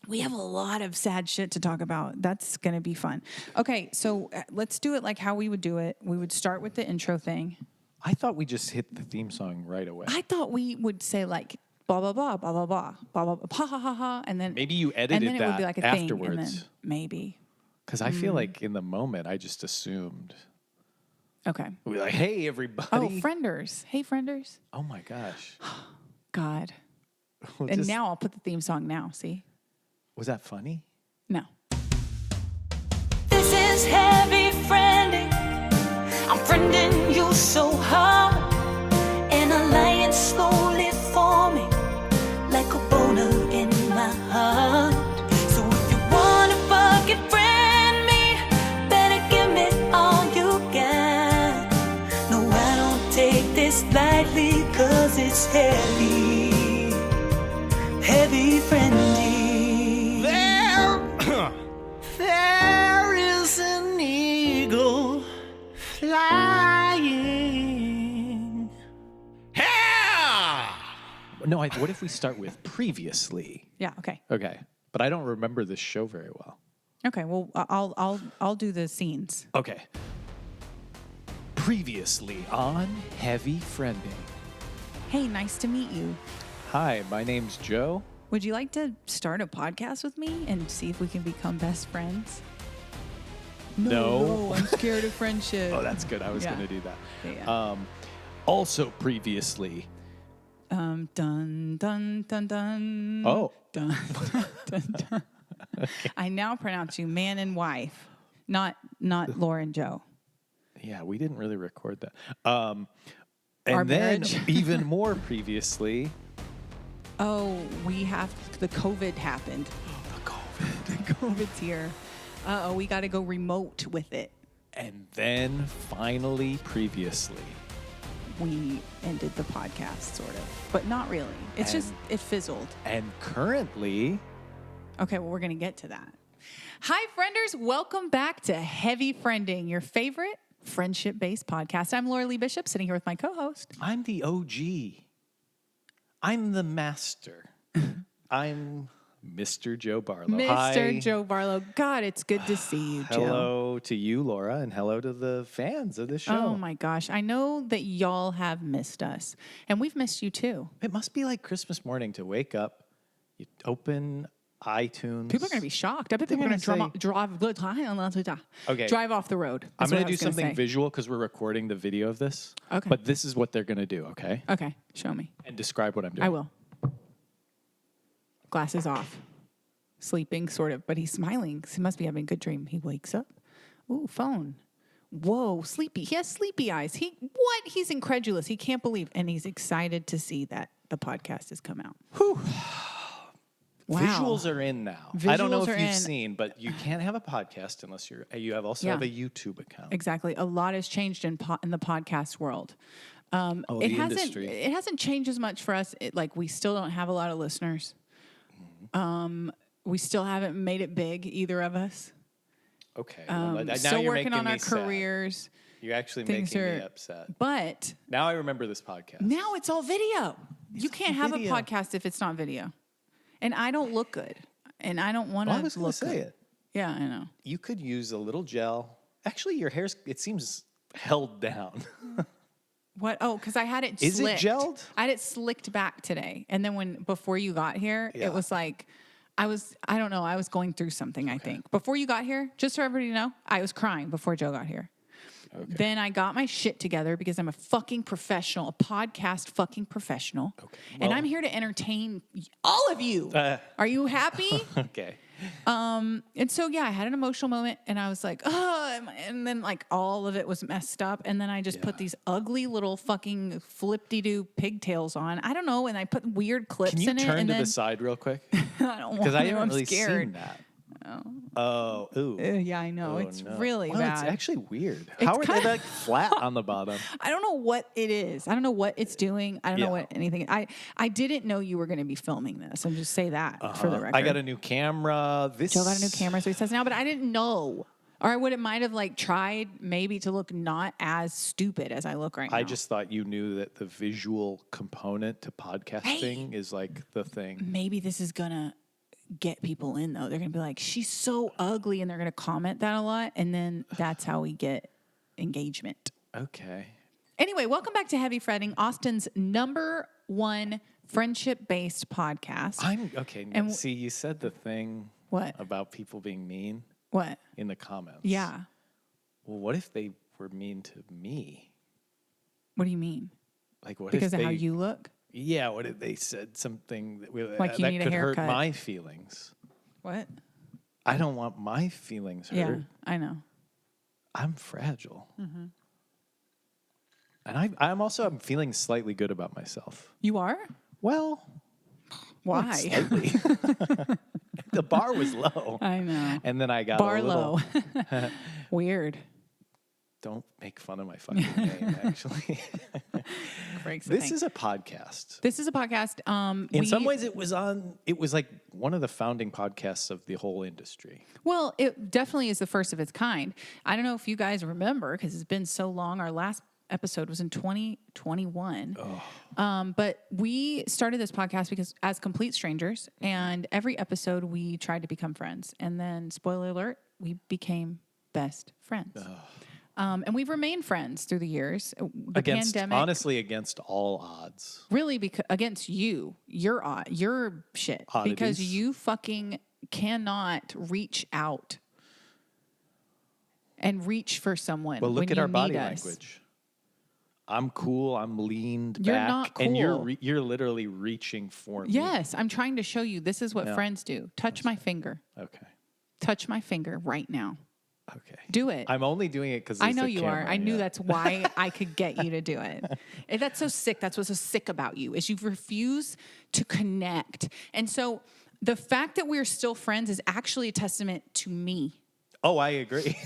We have a lot of sad shit to talk about. That's going to be fun. Okay, so let's do it like how we would do it. We would start with the intro thing. I thought we just hit the theme song right away. I thought we would say like blah blah blah blah blah blah blah blah blah ha ha ha ha, and then Maybe you edited and then it would that be like a afterwards. thing, and then maybe. Because I feel like in the moment, I just assumed. Okay. We'd be like, hey, everybody. Oh, frienders. Hey, frienders. Oh, my gosh. God. We'll And just- now I'll put the theme song now. See? Was that funny? No. This is heavy friending. I'm friending you so hard. An alliance slowly forming like a boner in my heart. So if you wanna fucking friend me, better give me all you got. No, I don't take this lightly, cause it's heavy. Heavy friending. There is an eagle flying. No, what if we start with previously? Yeah. Okay. Okay. But I don't remember this show very well. Okay. Well, I'll do the scenes. Okay. Previously on Heavy Friending. Hey, nice to meet you. Hi, my name's Joe. Would you like to start a podcast with me and see if we can become best friends? No. I'm scared of friendship. Oh, that's good. I was Yeah. going to do that. Yeah. Also previously. Dun dun dun dun. Oh. Dun dun dun. Dun. I now pronounce you man and wife, not Laura and Joe. Yeah, we didn't really record that. Our And then marriage. even more previously. Oh, we have the COVID happened. The COVID. The COVID's here. Uh-oh, we got to go remote with it. And then finally previously. We ended the podcast, sort of, but not really. It's just, it fizzled. And currently. Okay, well, we're going to get to that. Hi, frienders. Welcome back to Heavy Friending, your favorite friendship-based podcast. I'm Laura Lee Bishop, sitting here with my co-host. I'm the OG. I'm the master. I'm Mr. Joe Barlow. Mr. Hi. Joe Barlow. God, it's good to see you, Joe. Hello to you, Laura, and hello to the fans of this show. Oh, my gosh. I know that y'all have missed us, and we've missed you, too. It must be like Christmas morning to wake up, you open iTunes. People are going to be shocked. I bet They're people are going gonna to drive Okay. drive off the road. I'm going to do something visual because we're recording the video of this. Okay. But this is what they're going to do, okay? Okay, show me. And describe what I'm doing. I will. Glasses off. Sleeping, sort of, but he's smiling. He must be having a good dream. He wakes up. Ooh, phone. Whoa, sleepy. He has sleepy eyes. What? He's incredulous. He can't believe. And he's excited to see that the podcast has come out. Whew. Wow. Visuals are in now. I don't know Visuals if are you've in. seen, but you can't have a podcast unless you have also Yeah. have a YouTube account. Exactly. A lot has changed in the podcast world. Oh, It the hasn't. industry. It hasn't changed as much for us. We still don't have a lot of listeners. We still haven't made it big, either of us. Okay. Well, now Still you're working making on me our sad. careers. You're actually Things making me are- upset. But Now I remember this podcast. now it's all video. You can't have video. a podcast if it's not video. And I don't look good. And I don't want to Well, I was going look to say good. it. Yeah, I know. You could use a little gel. Actually, your hair's, it seems held down. What? Oh, because I had it Is it slicked. gelled? I had it slicked back today. And then before you got here, Yeah. it was like, I don't know, I was going through something, I think. Before you got here, just so everybody to know, I was crying before Joe got here. Okay. Then I got my shit together because I'm a fucking professional, a podcast fucking professional. And Well- I'm here to entertain all of you. Are you happy? Okay. And so, yeah, I had an emotional moment and I was like, oh, and then like all of it was messed up. And then I just put these ugly little fucking flip-de-doo pigtails on. I don't know. And I put weird clips Can you in it. turn and to then the side real quick? I don't want Because I to. haven't I'm really scared. seen that. Oh, ooh. Yeah, I know. Oh, It's no. really well, bad. It's actually weird. How are they kinda- like flat on the bottom? I don't know what it is. I don't know what it's doing. I don't know Yeah. what anything. I didn't know you were going to be filming this. And just say that for the record. I got a new camera. Joe got a new camera, so he says now, but I didn't know. Or I would have might have like tried maybe to look not as stupid as I look right now. I just thought you knew that the visual component to podcasting is like the thing. maybe this is gonna get people in, though. They're going to be like, she's so ugly. And they're going to comment that a lot. And then that's how we get engagement. Okay. Anyway, welcome back to Heavy Fretting, Austin's #1 friendship-based podcast. I'm okay. And See, you said the thing What? about people being mean What? in the comments. Yeah. Well, what if they were mean to me? What do you mean? Like, what Because if of they, how you look? Yeah, what if they said something that, Like you that need a could hurt haircut. my feelings? What? I don't want my feelings hurt. Yeah, I know. I'm fragile. And I'm feeling slightly good about myself. You are? Well, Why? slightly. The bar was low. I know. And then I got Bar a little, low. Weird. Don't make fun of my fucking name, actually. This is a podcast. This is a podcast. In some ways, it was like one of the founding podcasts of the whole industry. Well, it definitely is the first of its kind. I don't know if you guys remember because it's been so long. Our last episode was in 2021. But we started this podcast because as complete strangers, and every episode we tried to become friends. And then, spoiler alert, we became best friends. And we've remained friends through the years. The pandemic, Honestly, against all odds. really, against you, your shit, Oddities. because you fucking cannot reach out and reach for someone. Well, look when at you our body need us. language. I'm cool. I'm leaned You're back, not and cool. you're literally reaching for me. Yes, I'm trying to show you. This is what Yeah. friends do. Touch my finger. Okay. Touch my finger right now. Okay. Do it. I'm only doing it because I know you are. I knew that's why I could get you to do it. And that's so sick. That's what's so sick about you is you refuse to connect. And so the fact that we're still friends is actually a testament to me. Oh, I agree.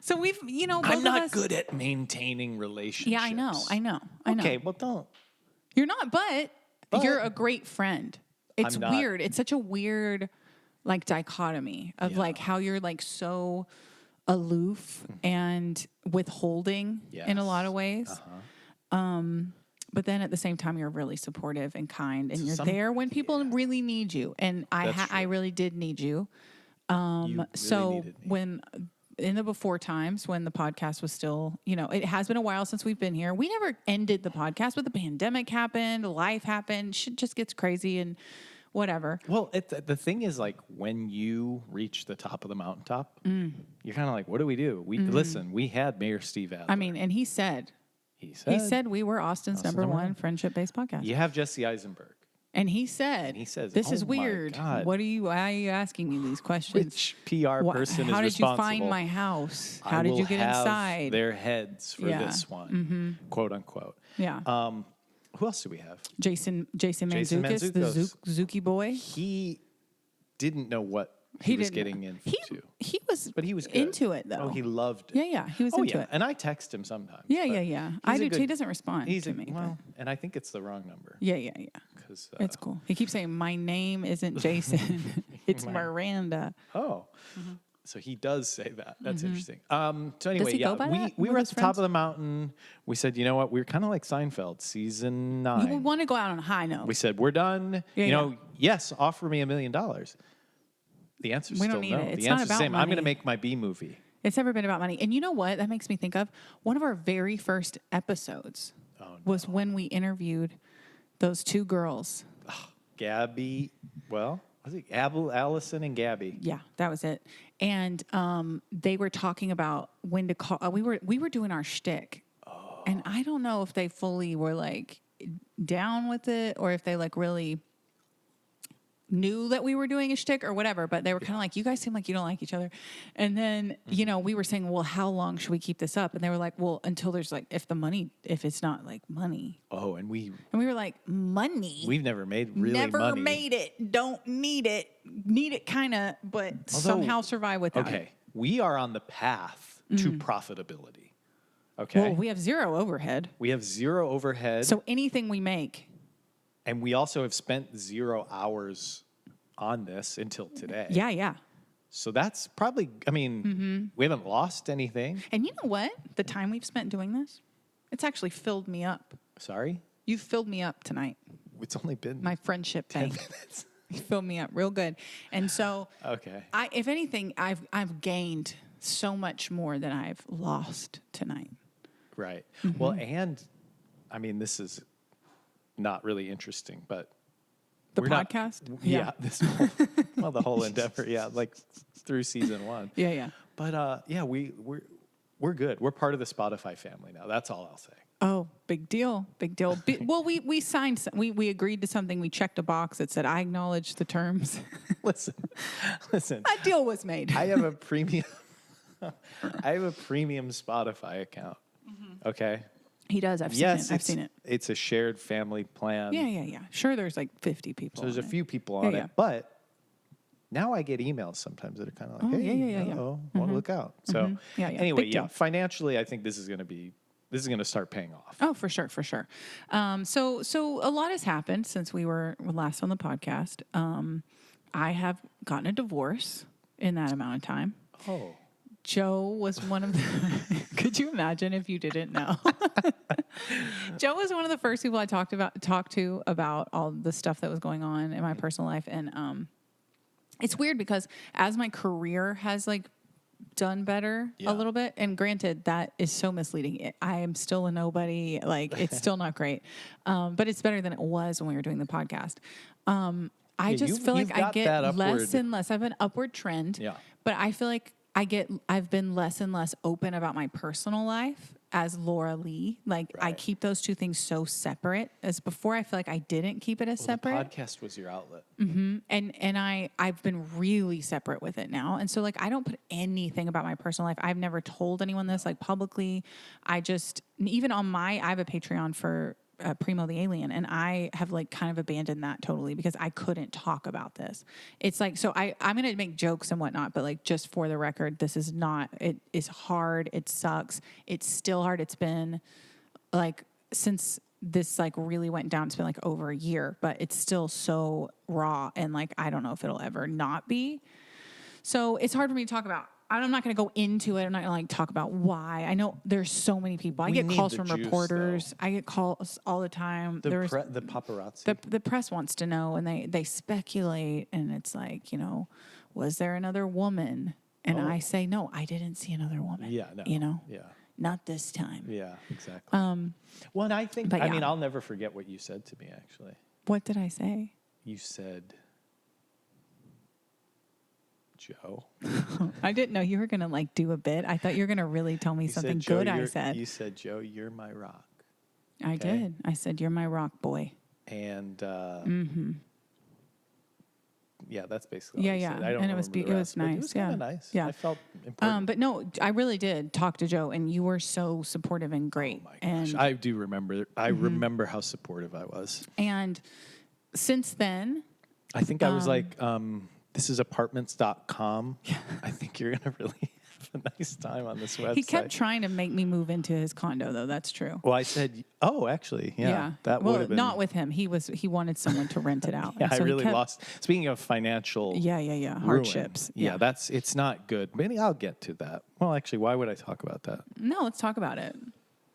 So we've, both I'm of not us, good at maintaining relationships. Yeah, I know. Okay, well, don't. You're not, but you're a great friend. It's I'm not. weird. It's such a weird dichotomy of Yeah. how you're so aloof and withholding in a lot of ways. But then at the same time, you're really supportive and kind, and you're there when people really need you. And I really did need you. You really So needed me. when in the before times when the podcast was still, it has been a while since we've been here. We never ended the podcast, but the pandemic happened, life happened, shit just gets crazy and whatever. Well, the thing is, when you reach the top of the mountaintop, you're kind of like, what do? Listen, we had Mayor Steve Adler. I mean, and he said he said we were Austin's #1 friendship-based podcast. you have Jesse Eisenberg. And he said, he says, this "Oh is my weird. God. Why are you asking me these questions? Which PR person How is did you responsible? find my house? How I did will you get have inside? Their heads for Yeah. this one, quote unquote. Yeah. Who else do we have? Jason Mantzoukas, the Mantzoukas. Zuki boy. He didn't know what he was getting into. He was But he was good. into it, though. Oh, he loved it. Yeah, he was Oh, into yeah. it. And I text him sometimes. Yeah. but I he's do a too. good- He doesn't respond He's to me. but- well, and I think it's the wrong number. Yeah. Because It's cool. He keeps saying, my name isn't Jason. It's Miranda. Oh. So he does say that. That's interesting. So anyway, he go by that we with were at his the top friends? of the mountain. We said, you know what? We're kind of like Seinfeld, season 9. You want to go out on a high note. We said, we're done. Yeah. Yes, offer me $1 million. The answer's We still don't need no. it. It's The not answer's the about same. I'm going to money. make my B movie. It's never been about money. And you know what? That makes me think of one of our very first episodes was when we interviewed those two girls. Gabby, was it Allison and Gabby? Yeah, that was it. And they were talking about when to call. We were doing our shtick, and I don't know if they fully were down with it or if they really knew that we were doing a shtick or whatever. But they were kind of like, "You guys seem like you don't like each other." And then we were saying, "Well, how long should we keep this up?" And they were like, "Well, until there's if it's not money." Oh, and And we were like, "Money." we've never made really Never money. made it. Don't need it. Need it kind of, but somehow survive without it. Okay, we are on the path to profitability. Okay, Well, we have zero overhead. we have zero overhead, So anything we make, and we also have spent 0 hours on this until today. yeah. So that's probably. I mean, we haven't lost anything. And you know what? The time we've spent doing this, it's actually filled me up. Sorry. You've filled me up tonight. It's only been My friendship 10 bank. minutes. You filled me up real good. And so Okay. if anything, I've gained so much more than I've lost tonight. Right. Well, and I mean, this is not really interesting, but The we're not- podcast? yeah. This whole, the whole endeavor. Yeah. Like through season 1. Yeah. But yeah, we're good. We're part of the Spotify family now. That's all I'll say. Oh, big deal. Big deal. Well, we signed, we agreed to something. We checked a box that said, I acknowledge the terms. Listen. That deal was made. I have a premium. I have a premium Spotify account. Okay. He does. I've seen it. It's a shared family plan. Yeah. Sure, there's like 50 people. So there's a on it. few people on Yeah. it, but now I get emails sometimes that are kind of like, Oh, "Hey, yeah. want to look out." So Yeah. anyway, Big deal. financially, I think this is going to start paying off. Oh, for sure. So a lot has happened since we were last on the podcast. I have gotten a divorce in that amount of time. Oh, Joe was one of the, could you imagine if you didn't know? Joe was one of the first people I talked to about all the stuff that was going on in my personal life. And it's weird because as my career has like done better Yeah. a little bit, and granted that is so misleading. I am still a nobody. Like it's still not great. But it's better than it was when we were doing the podcast. I just feel like you've I got get that less upward- and less. I have an upward trend. Yeah. But I feel like I've been less and less open about my personal life as Laura Lee. Like I Right. keep those two things so separate. As before, I feel like I didn't keep it as the separate. podcast was your outlet. And I've been really separate with it now. And so like I don't put anything about my personal life. I've never told anyone this like publicly. I just even on I have a Patreon for Primo the Alien, and I have like kind of abandoned that totally because I couldn't talk about this. It's like, so I'm going to make jokes and whatnot, but like just for the record, this is not, it is hard. It sucks. It's still hard. It's been like, since this like really went down, it's been like over a year, but it's still so raw. And like, I don't know if it'll ever not be. So it's hard for me to talk about. I'm not going to go into it. I'm not going to like talk about why. I know there's so many people. I We get need calls the from juice, reporters. I get calls all the time. The There's paparazzi. the press wants to know, and they speculate, and it's like, was there another woman? And I say, no, I didn't see another woman. Yeah, no. Yeah, Yeah. not this time. Yeah, exactly. Well, and I think, but I yeah. mean, I'll never forget what you said to me, actually. What did I say? You said, Joe. I didn't know you were gonna like do a bit. I thought you were gonna really tell me You said, something "Joe, good. I you're-" said. You said, Joe, you're my rock. I okay. did. I said, you're my rock boy. And yeah, that's basically Yeah, all you yeah. said. I don't And it was remember it the was rest, but nice. It was Yeah. kind of nice. Yeah. I felt important. But no, I really did talk to Joe, and you were so supportive and great. Oh my gosh, and I do remember. I remember how supportive I was. and since then, I think I was like, this is apartments.com. I think you're going to really have a nice time on this website. he kept trying to make me move into his condo, though. That's true. Well, I said, oh, actually, yeah. That well, would have been. not with him. He wanted someone to rent it out. Yeah, And I so he really kept- lost. Speaking of financial Yeah. ruin, Hardships. Yeah, it's not good. Maybe I'll get to that. Well, actually, why would I talk about that? No, let's talk about it.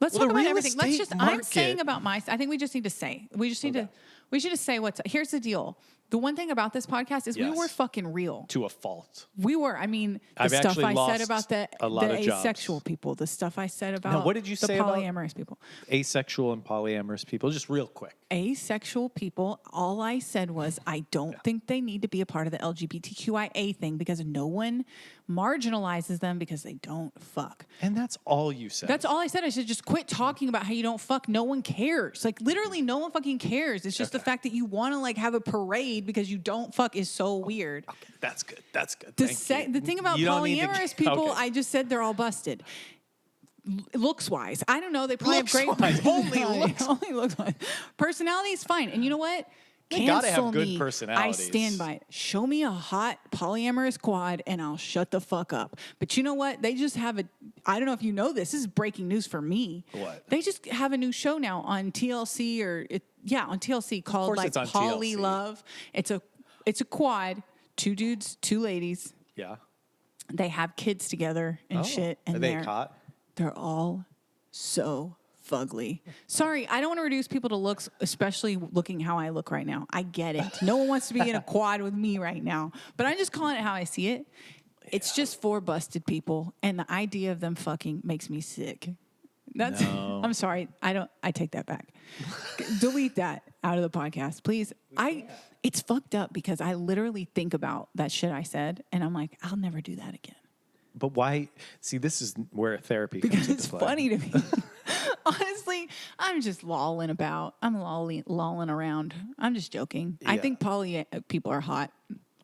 Let's Well, talk the about real everything. Let's estate just. I'm market- saying about I think we just need to say. We just need to. We should just say what's. Here's the deal. The one thing about this podcast is we Yes. were fucking real. To a fault. We were. I mean, the I've stuff actually I said lost about the a lot of jobs. asexual people, the stuff I said about what did you the say about- polyamorous people. Asexual and polyamorous people, just real quick. Asexual people, all I said was I don't think they need to be a part of the LGBTQIA thing because no one marginalizes them because they don't fuck. And that's all you said. That's all I said. I said just quit talking about how you don't fuck. No one cares. Like literally no one fucking cares. It's just the fact that you want to like have a parade because you don't fuck is so weird. That's good. That's good. The, Thank you. the thing about You don't need to- polyamorous people, Okay. I just said they're all busted. Looks wise, I don't know. They probably have great Looks-wise, only personality. looks- Only looks wise. Personality is fine, and you know what? They gotta have Cancel good me. I personalities. stand by it. Show me a hot polyamorous quad, and I'll shut the fuck up. But you know what? They just have a. I don't know if you know this. This is breaking news for me. What? They just have a new show now on TLC on TLC called course like it's on Poly TLC. Love. It's a quad, 2 dudes, 2 ladies. Yeah. They have kids together and shit, and Are they caught? they're all so fugly. Sorry, I don't want to reduce people to looks, especially looking how I look right now. I get it. No one wants to be in a quad with me right now, but I'm just calling it how I see it. It's just for busted people, and the idea of them fucking makes me sick. That's. No. I'm sorry. I take that back. Delete that out of the podcast, please. It's fucked up because I literally think about that shit I said, and I'm like, I'll never do that again. But why? See, this is where therapy comes Because into it's play. funny to me. Honestly, I'm just lolling about. I'm lolling around. I'm just joking. I Yeah. think poly people are hot.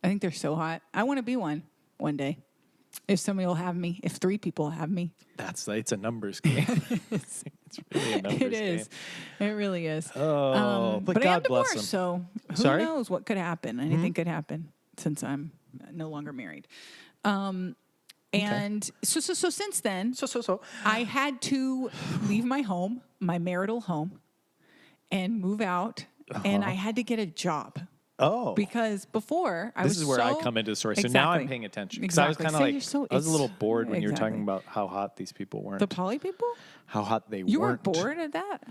I think they're so hot. I want to be one day. If somebody will have me, if 3 people will have me. It's a numbers game. It's really a numbers It is. game. It really is. Oh, but I am God bless divorced, them. so who Sorry? knows what could happen? Anything could happen since I'm no longer married. And so since then, So. I had to leave my home, my marital home, and move out. And I had to get a job Oh. because before I was This is where I so- come into the story. So now I'm Exactly. paying attention. Because I was Exactly. kind of So like, you're so- I was a little it's- bored when you were talking exactly. about how hot these people weren't. the poly people. How hot they You weren't. weren't bored at that.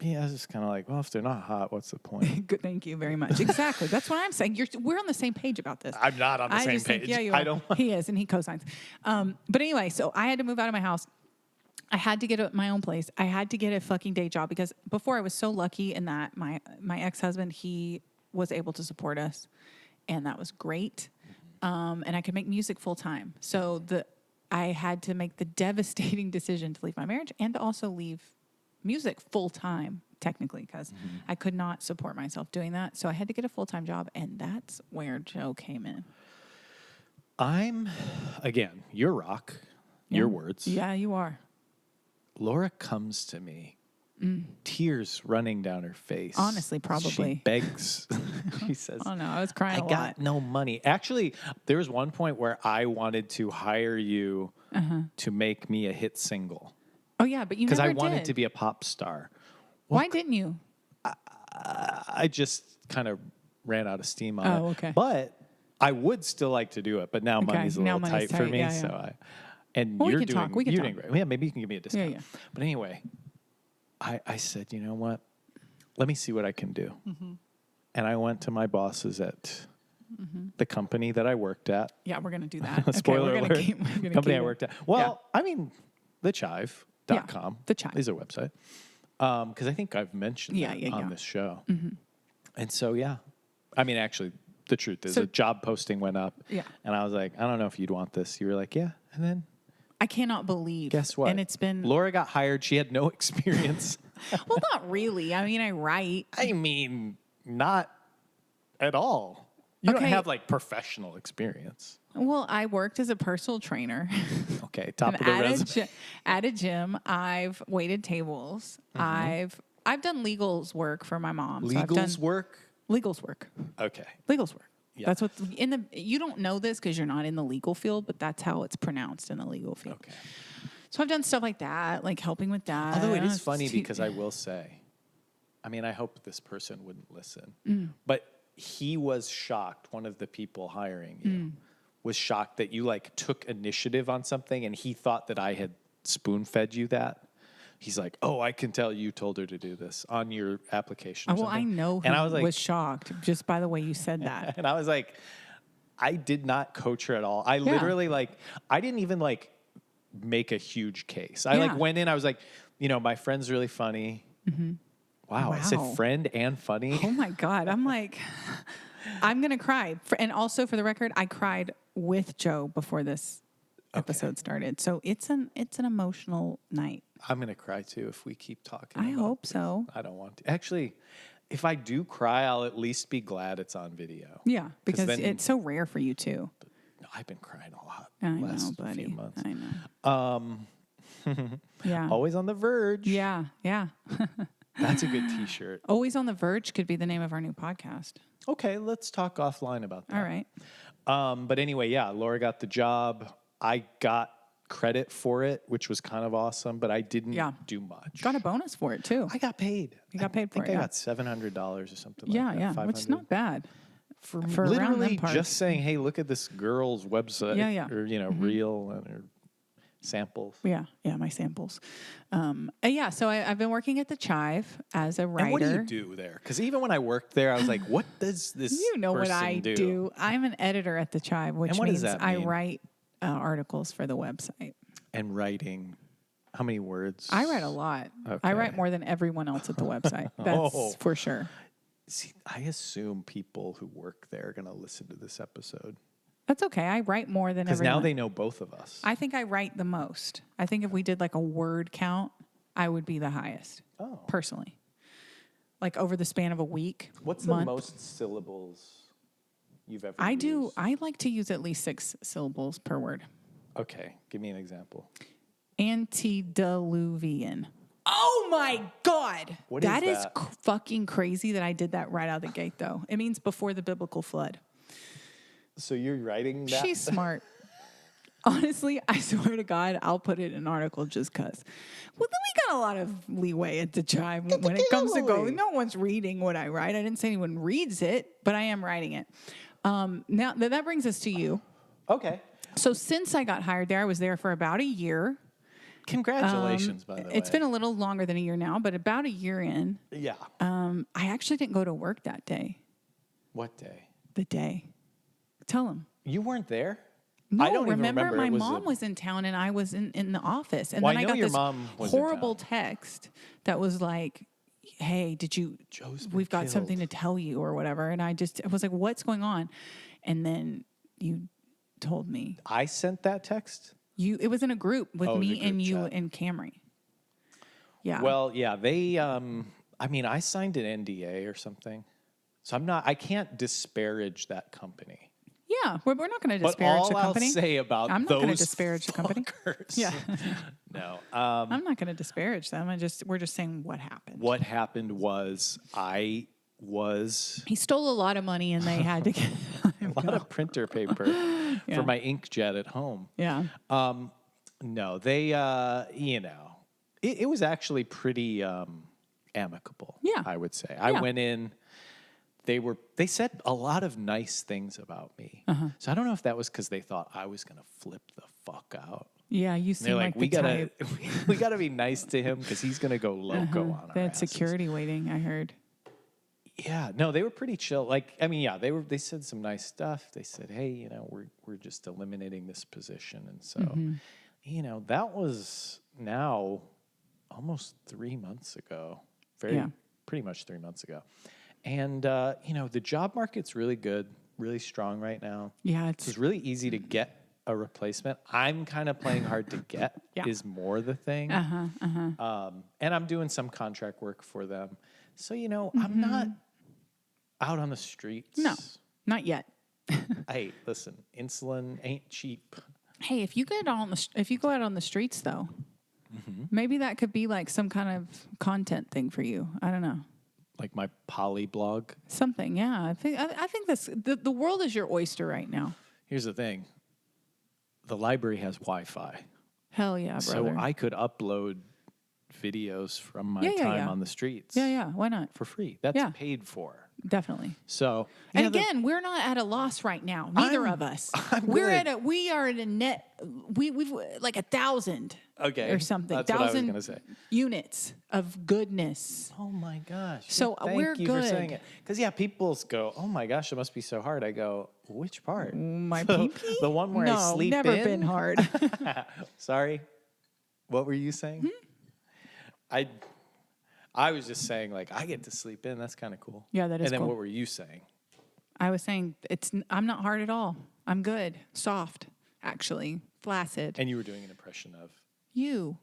Yeah, I was just kind of like, well, if they're not hot, what's the point? Good, thank you very much. Exactly. That's what I'm saying. We're on the same page about this. I'm not on the I same just think, page. yeah, you I are. don't. He is, and he cosigns. But anyway, so I had to move out of my house. I had to get my own place. I had to get a fucking day job because before I was so lucky in that my ex-husband, he was able to support us, and that was great. And I could make music full time. So I had to make the devastating decision to leave my marriage and to also leave music full time, technically, because I could not support myself doing that. So I had to get a full time job, and that's where Joe came in. Again, your rock, your words. Yeah, you are. Laura comes to me, tears running down her face. Honestly, She probably. begs. She says, Oh no, I was crying I a got lot. no money. Actually, there was one point where I wanted to hire you to make me a hit single Oh yeah, but you because never I wanted did. to be a pop star. Why didn't you? I just kind of ran out of steam on it. Oh, okay. But I would still like to do it, but now Okay, money's a now little money's tight for tight, me. yeah, So yeah. and Well, we you're can doing, talk, we can you're doing talk. great. Yeah, maybe you can give me a discount. yeah. But anyway, I said, you know what? Let me see what I can do. Mm-hmm. And I went to my bosses at the company that I worked at. Yeah, we're gonna do that. Okay, Spoiler we're gonna alert. keep- we're gonna company keep I it. worked at. Well, I mean, thechive.com The Chive. is a website. Because I think I've mentioned Yeah, that yeah, on yeah. this show. And so, yeah. I mean, actually, the truth is So- a job posting went up. Yeah. And I was like, I don't know if you'd want this. You were like, yeah. And then I cannot believe. guess what? And it's been Laura got hired. She had no experience. well, not really. I mean, I write. I mean, not at all. You don't Okay. have like professional experience. Well, I worked as a personal trainer. Okay, top And of the resume. at a gym. I've waited tables. I've done legals work for my mom. So I've done Legals work. legals work. Okay. Legals work. Yeah. That's what you don't know this because you're not in the legal field, but that's how it's pronounced in the legal field. Okay. So I've done stuff like that, like helping with that. Although it is It's funny too- because I will say, I mean, I hope this person wouldn't listen, Mm. but he was shocked. One of the people hiring you Mm. was shocked that you like took initiative on something, and he thought that I had spoon fed you that. He's like, "Oh, I can tell you told her to do this on your application." Or well, I something." know who and I was like, was shocked just by the way you said that. and I was like, I did not coach her at all. I literally like, I didn't even like make a huge case. I Yeah. like went in, I was like, you know, my friend's really funny. Wow, I Wow. said friend and funny. Oh my God. I'm like, I'm going to cry. And also for the record, I cried with Joe before this episode started. So it's an emotional night. I'm gonna cry too if we keep talking. I about hope this. so. I don't want to. Actually, if I do cry, I'll at least be glad it's on video. Yeah. Because then- it's so rare for you too. No, I've been crying a lot I know, last buddy. few months. I know. Yeah. Always on the verge. Yeah. Yeah. That's a good T-shirt. Always on the Verge could be the name of our new podcast. Okay, let's talk offline about that. All right. But anyway, yeah, Laura got the job. I got credit for it, which was kind of awesome, but I didn't Yeah. do much. Got a bonus for it too. I got paid. You got paid for I think it, I yeah. got $700 or something Yeah. like that. Yeah. 500. Which is not bad. for for around them literally parts. just saying, hey, look at this girl's website. Yeah, yeah. Or, you know, reel. And, or samples. Yeah, my samples. Yeah, so I've been working at the Chive as a writer. And what do you do there? Because even when I worked there, I was like, what does this You know what person I do. I'm an editor at the Chive, which what does means that I mean? write articles for the website. And writing, how many words? I write a lot. I write more than everyone else at the website. That's for sure. See, I assume people who work there are going to listen to this episode. That's okay. I write more than Because everyone. now they know both of us. I think I write the most. I think if we did like a word count, I would be the highest. Oh. Personally. Like over the span of a week. What's month. the most syllables you've ever I used? do. I like to use at least 6 syllables per word. Okay, give me an example. Antediluvian. Oh my God. What is that is that? fucking crazy that I did that right out of the gate, though. It means before the biblical flood. So you're writing that? She's smart. Honestly, I swear to God, I'll put it in an article just because. Well, then we got a lot of leeway at the Chive when it comes to go. No one's reading what I write. I didn't say anyone reads it, but I am writing it. Now, that brings us to you. Okay. So since I got hired there, I was there for about a year. Congratulations, by the way. It's been a little longer than a year now, but about a year in, Yeah. I actually didn't go to work that day. What day? The day. Tell them. You weren't there? No, I don't even remember my It was mom a- was in town and I was in the office. And Well, then I I know got your this mom was in horrible town. text that was like, hey, Joe's been we've got something to killed. tell you or whatever. And I was like, what's going on? And then you told me. I sent that text? It was in a group with Oh, the me and group you chat. and Camry. Yeah. Well, yeah, they, I mean, I signed an NDA or something. So I can't disparage that company. Yeah, we're not going to But disparage all the company. I'll say about I'm not those gonna disparage the company. fuckers- Yeah. No. I'm not going to disparage them. We're just saying what happened. What happened was I was He stole a lot of money and they had to get him a lot of printer paper for my inkjet at home. Yeah. No, they, it was actually pretty amicable. Yeah. I would say. I Yeah. went in. They said a lot of nice things about me. Uh-huh. So I don't know if that was because they thought I was gonna flip the fuck out. Yeah, you And seem they're like, like, we the gotta, type. we gotta be nice to him because he's gonna go loco on our They had asses. security waiting, I heard. Yeah, no, they were pretty chill. Like, I mean, yeah, they said some nice stuff. They said, hey, we're just eliminating this position, and so, that was now almost 3 months ago. Pretty much 3 months ago, and the job market's really good, really strong right now. Yeah, It's really easy to get a replacement. I'm kind of playing hard to get. Yeah. Is more the thing. And I'm doing some contract work for them, so I'm not out on the streets. No, not yet. Hey, listen, insulin ain't cheap. Hey, if you go out on the streets though, maybe that could be like some kind of content thing for you. I don't know. Like my poly blog. Something, yeah. I think that's the world is your oyster right now. Here's the thing. The library has Wi-Fi. Hell yeah, So brother. I could upload videos from my Yeah, time yeah. on the streets. Yeah, why not? For free. That's Yeah. paid for. Definitely. So And yeah, again, we're not at a loss right now. Neither I'm- of us. I'm We are at a net. We've like 1,000. Okay, Or something. that's what I was 1,000 gonna say. units of goodness. Oh my gosh. So, Thank we're you for saying good. it. Because people go, oh my gosh, it must be so hard. I go, which part? My So, pee-pee? The one where I No, sleep never in? been hard. Sorry. What were you saying? I was just saying, like, I get to sleep in. That's kind of cool. Yeah, that is And then cool. what were you saying? I was saying I'm not hard at all. I'm good. Soft, actually. Flaccid. And you were doing an impression of. You.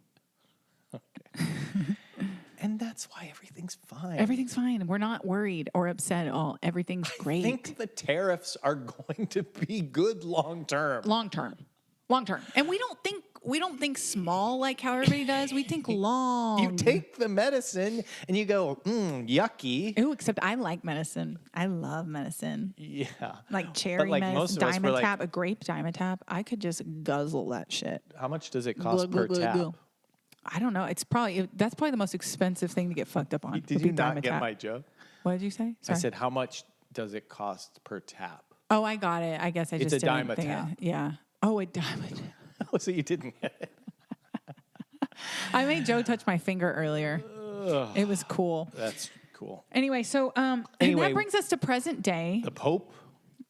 And that's why everything's fine. Everything's fine. We're not worried or upset at all. Everything's great. I think the tariffs are going to be good long term. Long term. And we don't think small like how everybody does. We think long. You take the medicine and you go, yucky. Ooh, except I like medicine. I love medicine. Yeah. Like cherry like, medicine, most of us were like- Dimetap, a grape Dimetap. I could just guzzle that shit. How much does it cost Glug, per glug, glug, tap? glug. I don't know. that's probably the most expensive thing to get fucked up on. Did would you be not get Dimetap. my joke? What did you say? I Sorry. said, how much does it cost per tap? Oh, I got it. I guess I It's just a didn't think Dimetap. Yeah. Oh, a Dimetap. Oh, so you didn't get it. I made Joe touch my finger earlier. It was cool. That's cool. Anyway, so and Anyway. that brings us to present day. The Pope.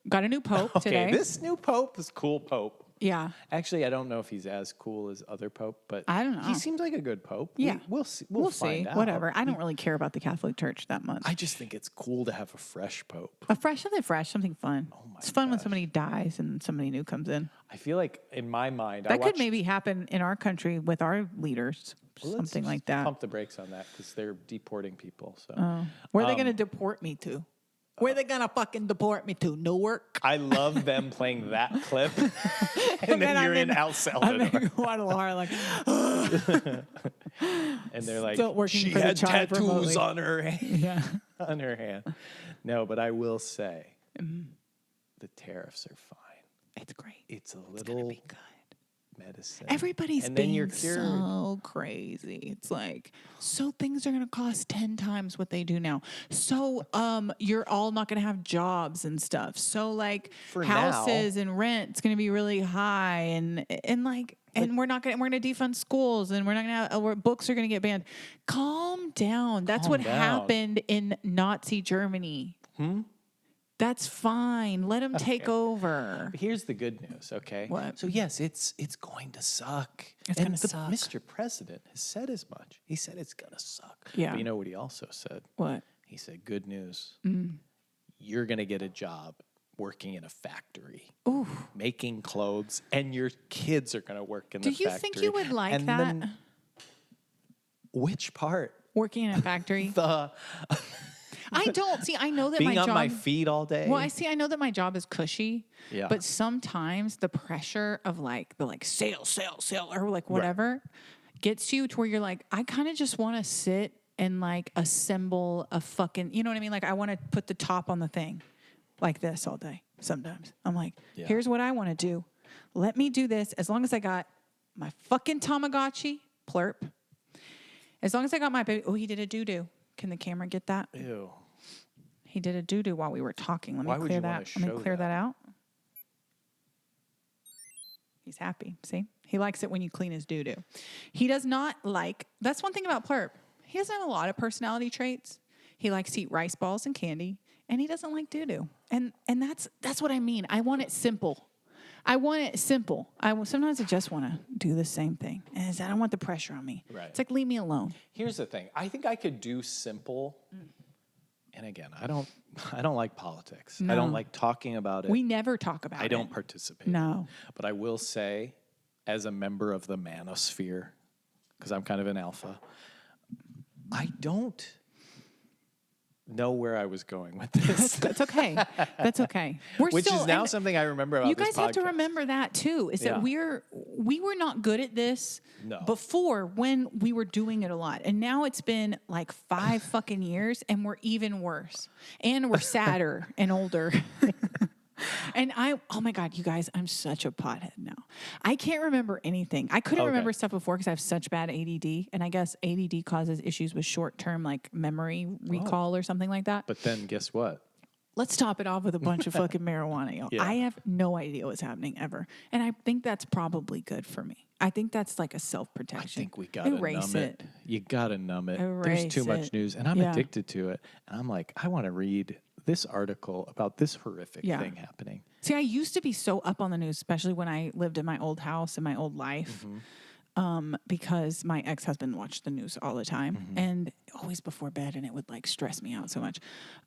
Got a new pope Okay, today. this new Pope is cool Pope. Yeah. Actually, I don't know if he's as cool as other Pope, but I don't know. He seems like a good Pope. Yeah. We'll see. We'll find see. out. Whatever. I don't really care about the Catholic Church that much. I just think it's cool to have a fresh Pope. Something fresh, something fun. Oh my It's fun when gosh. somebody dies and somebody new comes in. I feel like in my mind, I That could watched, maybe happen in our country with our leaders. Well, let's Something just like that. Pump the brakes on that because they're deporting people. So Where are they going to deport me to? Where are they going to fucking deport me to? Newark? I love them playing that clip, and then you're in El I'm Salvador, in Guadalajara, like, and they're like, Still working she for the had tribe tattoos remotely." on her hand. yeah. On her hand. No, but I will say, Mm-hmm. the tariffs are fine. It's great. It's a It's going to little be good. medicine. Everybody's and then being you're cured. so crazy. It's like, so things are going to cost 10 times what they do now. So you're all not going to have jobs and stuff. So like For houses and rent's going to be really high and like and we're going to defund schools and we're not going to have books are going to get banned. Calm down. That's Calm what down. happened in Nazi Germany. That's fine. Let them take over. Here's the good news, okay? What? So yes, it's going to suck. It's And gonna suck. Mr. President has said as much. He said it's gonna suck. Yeah. But you know what he also said? What? He said, "Good news. Mm. You're gonna get a job working in a factory, Ooh. making clothes, and your kids are gonna work in Do the you factory." think you would like And that? then- which part? Working in a factory? The I don't see. I know that being my on job. my feet all day. Well, I know that my job is cushy. Yeah. But sometimes the pressure of like the sale, or like whatever gets you to where you're like, I kind of just want to sit and like assemble a fucking. You know what I mean? Like I want to put the top on the thing, like this all day. Sometimes I'm like, Yeah. here's what I want to do. Let me do this as long as I got my fucking Tamagotchi plurp. As long as I got my baby. Oh, he did a doo doo. Can the camera get that? Ew. He did a doo doo while we were talking. Let Why me would clear you wanna that. Let me show clear that that? out. He's happy. See? He likes it when you clean his doo doo. He does not like, that's one thing about Plurp. He doesn't have a lot of personality traits. He likes to eat rice balls and candy, and he doesn't like doo doo. And that's what I mean. I want it simple. Sometimes I just want to do the same thing. And I don't want the pressure on me. Right. It's like, leave me alone. Here's the thing. I think I could do simple. And again, I don't like politics. I No. don't like talking about it. We never talk about it. I don't participate. No. But I will say, as a member of the manosphere, because I'm kind of an alpha, I don't know where I was going with this. That's okay. That's okay. We're Which still, is now and something I remember about you this guys have to podcast. remember that too. Is that Yeah. we were not good at this No. before when we were doing it a lot, and now it's been like 5 fucking years, and we're even worse, and we're sadder and older. And oh my God, you guys, I'm such a pothead now. I can't remember anything. I couldn't Okay. remember stuff before because I have such bad ADD, and I guess ADD causes issues with short-term like memory recall or something like that. But then guess what? Let's top it off with a bunch of fucking marijuana, y'all. Yeah. I have no idea what's happening ever. And I think that's probably good for me. I think that's like a I self-protection. think we gotta Erase numb it. You gotta numb it. There's Erase too much it. news, and I'm Yeah. addicted to it. And I'm like, I want to read this article about this horrific Yeah. thing happening. See, I used to be so up on the news, especially when I lived in my old house in my old life, because my ex-husband watched the news all the time and always before bed, and it would like stress me out so much.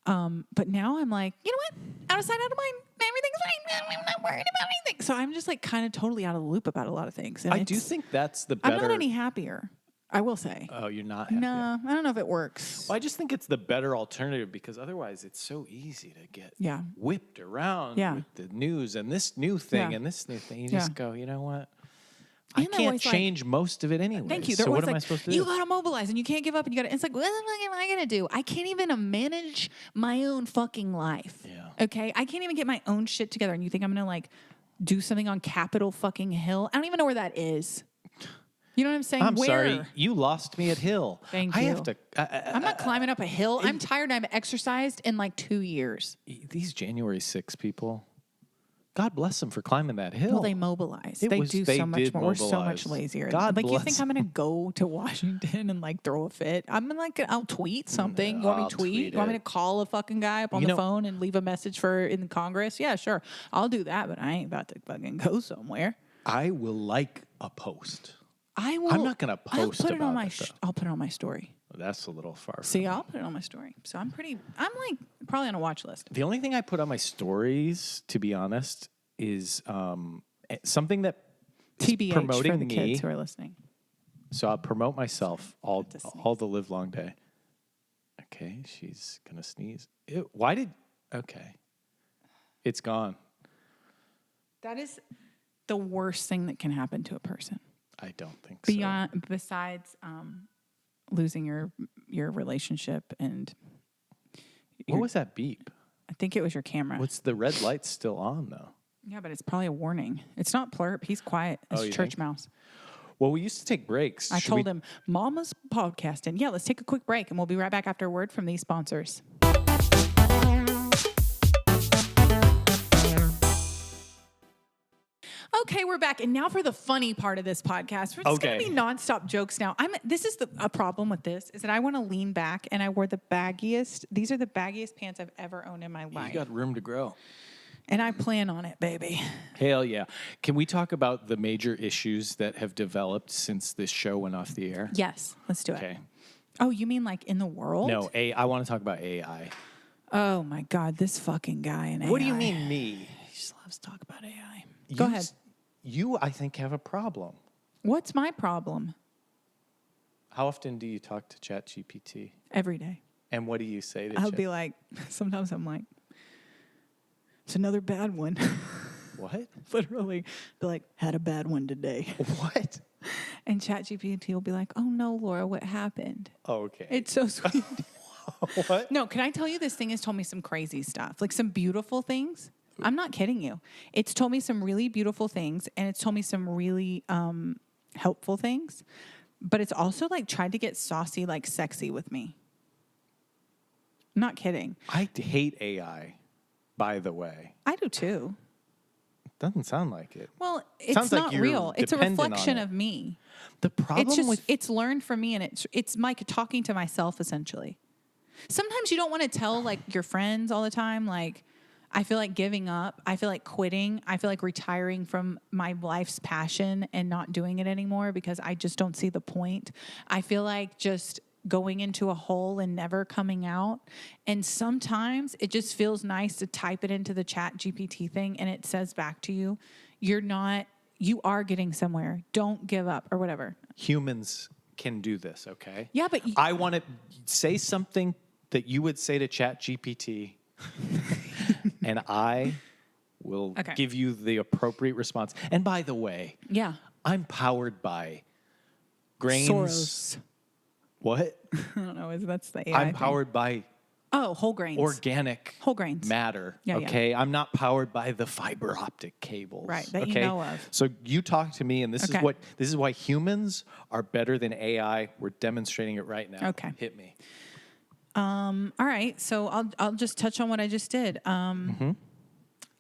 But now I'm like, you know what? Out of sight, out of mind. Everything's fine. I'm not worried about anything. So I'm just like kind of totally out of the loop about a lot of things. And I do it's- think that's the I'm better. not any happier. I will say. Oh, you're not happy. No, I don't know if it works. Well, I just think it's the better alternative because otherwise it's so easy to get Yeah. whipped around Yeah. with the news and this new thing Yeah. and this new thing. You Yeah. just go, you know what? And I they're can't always like- change most of it anyway. Thank you. So They're what always am I like, supposed to you do? gotta mobilize and you can't give up and you gotta. It's like, what the fuck am I gonna do? I can't even manage my own fucking life. Yeah. Okay, I can't even get my own shit together. And you think I'm gonna like do something on Capitol fucking Hill? I don't even know where that is. You know what I'm saying? I'm Where? sorry, you lost me at Hill. Thank I you. have to. I'm not climbing up a hill. I'm tired. I haven't exercised in like 2 years. These January 6 people, God bless them for climbing that hill. Well, they mobilize. It They was- do they so much did more. We're so much mobilize. lazier. God like you bless think I'm gonna go to Washington and like throw a fit? I'll tweet something. You want me I'll to tweet? tweet You want me it. to call a fucking guy up on You the know- phone and leave a message for in Congress? Yeah, sure. I'll do that, but I ain't about to fucking go somewhere. I will like a post. I will. I'm not gonna I'll post put it on about my. it, though. I'll put it on my story. That's a little far. See, from I'll put it on my story. So I'm like probably on a watch list. The only thing I put on my stories, to be honest, is something that is TBH for promoting the me. kids who are listening. So I'll promote myself all to sneeze. the live long day. Okay, she's gonna sneeze. Ew, okay. It's gone. That is the worst thing that can happen to a person. I don't think so. Besides losing your relationship, and What was that beep? I think it was your camera. What's the red light still on though? Yeah, but it's probably a warning. It's not Plurp. He's quiet. It's Oh, you church think? mouse. Well, we used to take breaks. I Should told we- him, Mama's podcasting. Yeah, let's take a quick break, and we'll be right back after a word from these sponsors. Okay, we're back, and now for the funny part of this podcast. We're just going to Okay. be nonstop jokes now. This is a problem with this is that I want to lean back, and I wore the baggiest. These are the baggiest pants I've ever owned in my You life, got room to grow. and I plan on it, baby. Hell yeah. Can we talk about the major issues that have developed since this show went off the air? Yes, let's do it. Okay. Oh, you mean like in the world? No, I want to talk about AI. Oh my God, this fucking guy in AI. What do you mean me? He just loves to talk about AI. Go You ahead. You, I think, have a problem. What's my problem? How often do you talk to ChatGPT? Every day. And what do you say to I'll Chat? be like, sometimes I'm like, it's another bad one. What? Literally, be like, had a bad one today. What? And ChatGPT will be like, oh no, Laura, what happened? Oh, okay. It's so sweet. What? No, can I tell you, this thing has told me some crazy stuff, like some beautiful things. I'm not kidding you. It's told me some really beautiful things, and it's told me some really helpful things. But it's also like tried to get saucy, like sexy with me. I'm not kidding. I hate AI, by the way. I do too. Doesn't sound like it. Well, it's Sounds like not you're real. It's a dependent on reflection it. of me. The problem It's just with it's learned from me, and it's like talking to myself essentially. Sometimes you don't want to tell like your friends all the time, like, I feel like giving up. I feel like quitting. I feel like retiring from my life's passion and not doing it anymore because I just don't see the point. I feel like just going into a hole and never coming out. And sometimes it just feels nice to type it into the Chat GPT thing and it says back to you, you are getting somewhere. Don't give up or whatever. humans can do this, okay? Yeah, but I want to say something that you would say to ChatGPT, and I will Okay. give you the appropriate response. And by the way, yeah. I'm powered by grains. Soros. What? I don't know. That's the AI I'm thing. powered by Oh, whole grains. organic Whole grains. matter. Yeah, yeah. Okay, I'm not powered by the fiber optic cables. Right, that you okay? know of. So you talk to me, and this Okay. is why humans are better than AI. We're demonstrating it right now. Okay. Hit me. All right. So I'll just touch on what I just did.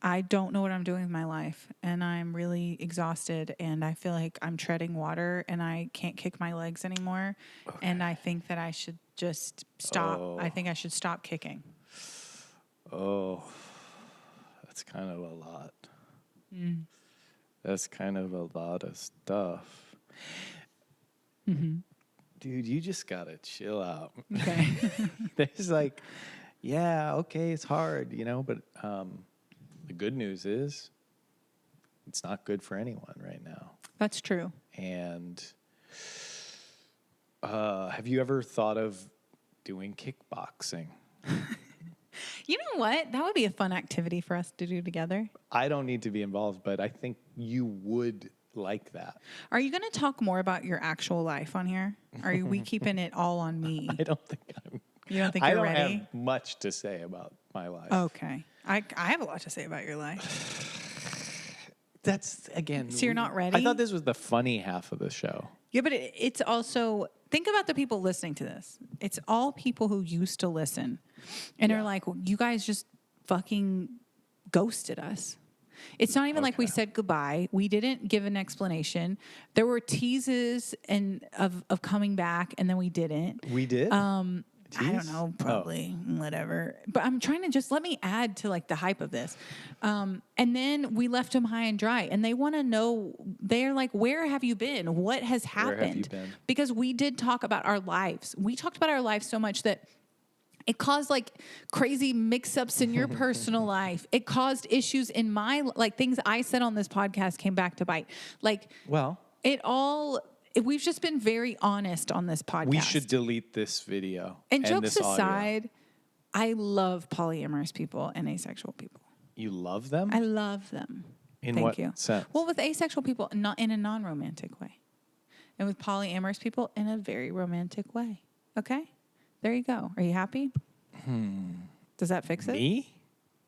I don't know what I'm doing with my life, and I'm really exhausted, and I feel like I'm treading water, and I can't kick my legs anymore. And I think that I should just stop. I think I should stop kicking. Oh, that's kind of a lot. Mm. That's kind of a lot of stuff. Mm-hmm. Dude, you just gotta chill out. Okay. There's like, yeah, okay, it's hard, but the good news is it's not good for anyone right now. That's true. And have you ever thought of doing kickboxing? You know what? That would be a fun activity for us to do together. I don't need to be involved, but I think you would like that. Are you going to talk more about your actual life on here? Are we keeping it all on me? I don't think I'm. You don't think I you're don't ready? have much to say about my life. Okay. I have a lot to say about your life. That's again. So you're not I ready? thought this was the funny half of the show. Yeah, but it's also, think about the people listening to this. It's all people who used to listen and are like, well, you guys just fucking ghosted us. It's not even like we Okay. said goodbye. We didn't give an explanation. There were teases and of coming back, and then we didn't. We did? I don't Tease? know, Oh. probably whatever. But I'm trying to just let me add to like the hype of this. And then we left them high and dry, and they want to know. They're like, "Where have you been? What has happened?" have you been? Because we did talk about our lives. We talked about our lives so much that it caused like crazy mix-ups in your personal life. It caused issues in my like things I said on this podcast came back to bite. Like Well, we've just been very honest on this podcast. we should delete this video. And jokes this audio. aside, I love polyamorous people and asexual people. You love them? I love them. In Thank what you. sense? Well, with asexual people, not in a non-romantic way, and with polyamorous people in a very romantic way. Okay, there you go. Are you happy? Does that fix it? Me?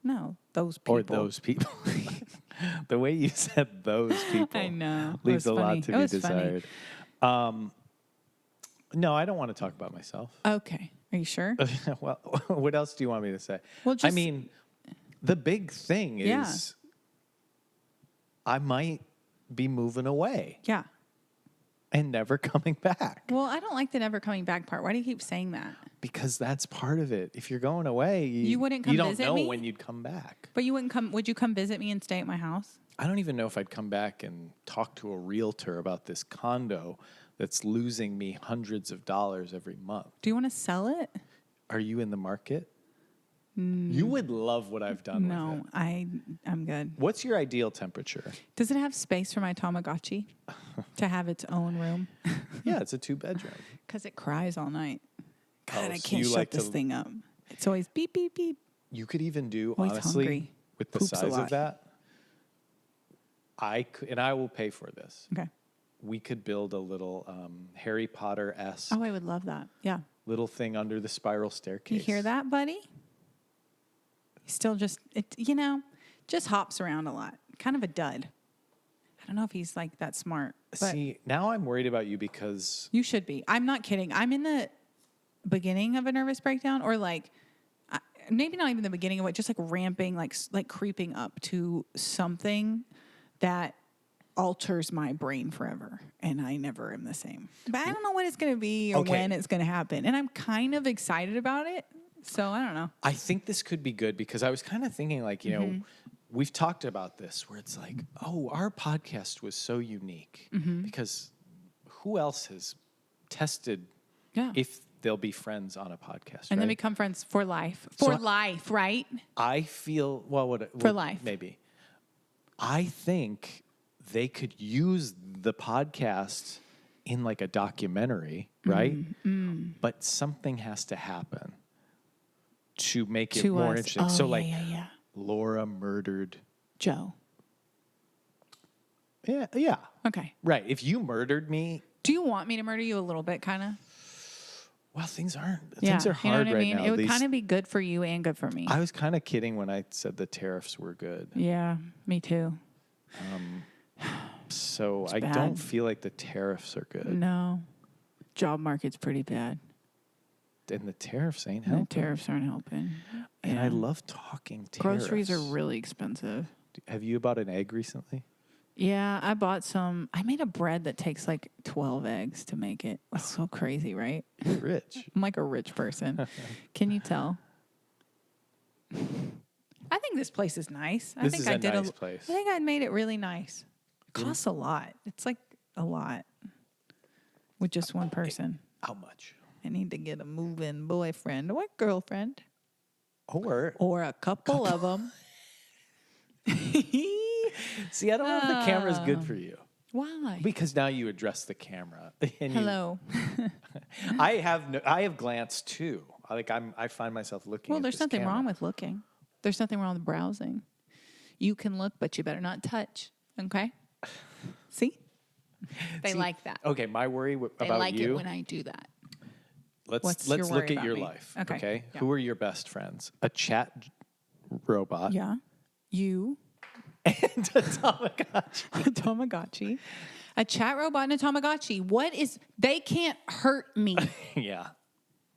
No, those people. Or those people? The way you said those people I know. It leaves was a lot funny. to It be was funny. desired. No, I don't want to talk about myself. Okay, are you sure? Well, what else do you want me to say? Well, I just- mean, the big thing Yeah. is I might be moving away Yeah. and never coming back Well, I don't like the never coming back part. Why do you keep saying that? because that's part of it. If you're going away, You wouldn't come you don't visit know me? when you'd come back. But you wouldn't come. Would you come visit me and stay at my house? I don't even know if I'd come back and talk to a realtor about this condo that's losing me hundreds of dollars every month. Do you want to sell it? Are you in the market? You would love what I've done with No, it. I'm good. What's your ideal temperature? Does it have space for my Tamagotchi to have its own room? Yeah, it's a 2-bedroom. Because it cries all night. God, Oh, I so can't you shut like this to- thing up. It's always beep, beep, beep. You could even do, Oh, he's honestly, hungry. with the Poops a size lot. of that, and I will pay for this. Okay. We could build a little Harry Potter-esque Oh, I would love that. Yeah. little thing under the spiral staircase. You hear that, buddy? He still just hops around a lot. Kind of a dud. I don't know if he's like that smart. But See, now I'm worried about you because you should be. I'm not kidding. I'm in the beginning of a nervous breakdown, or like maybe not even the beginning of it, just like ramping, like creeping up to something that alters my brain forever, and I never am the same. But I don't know what it's going to be or Okay. when it's going to happen, and I'm kind of excited about it. So I don't know. I think this could be good because I was kind of thinking like, you know, we've talked about this where it's like, oh, our podcast was so unique because who else has tested Yeah. if they'll be friends on a podcast, And then right? become friends for life. So For life, right? I feel, well, For life. Maybe. I think they could use the podcast in like a documentary, right? But something has to happen to make it To more us. interesting. Oh, So yeah, like yeah. Laura murdered. Joe. Yeah. Okay. Right. If you murdered me, Do you want me to murder you a little bit, kind of? well, things are Yeah. hard You know what I right mean? now. It would These- kind of be good for you and good for me. I was kind of kidding when I said the tariffs were good. Yeah, me too. So I bad. don't feel like the tariffs are good. No. Job market's pretty bad. And the tariffs ain't The helping. tariffs aren't helping. And I Yeah. love talking tariffs. Groceries are really expensive. Have you bought an egg recently? Yeah, I bought some. I made a bread that takes like 12 eggs to make it. It's so crazy, right? You're rich. I'm like a rich person. Can you tell? I think this place is nice. I This think is I a did nice I place. think I made it really nice. It costs a lot. It's like a lot with just one person. How much? I need to get a move-in boyfriend or girlfriend Or or a couple of them. see, I don't know if the camera's good for you Why? because now you address the camera. And Hello. I have glanced too. I find myself looking. Well, at there's this nothing camera. wrong with looking. There's nothing wrong with browsing. You can look, but you better not touch. Okay? See? They See, like that. Okay, my worry They about like you. it when I do that. Let's What's let's your look worry at your about me? life. Okay, Okay. yeah. Who are your best friends? A chat robot. Yeah. You. And a Tamagotchi. A Tamagotchi. A chat robot and a Tamagotchi. They can't hurt me. Yeah.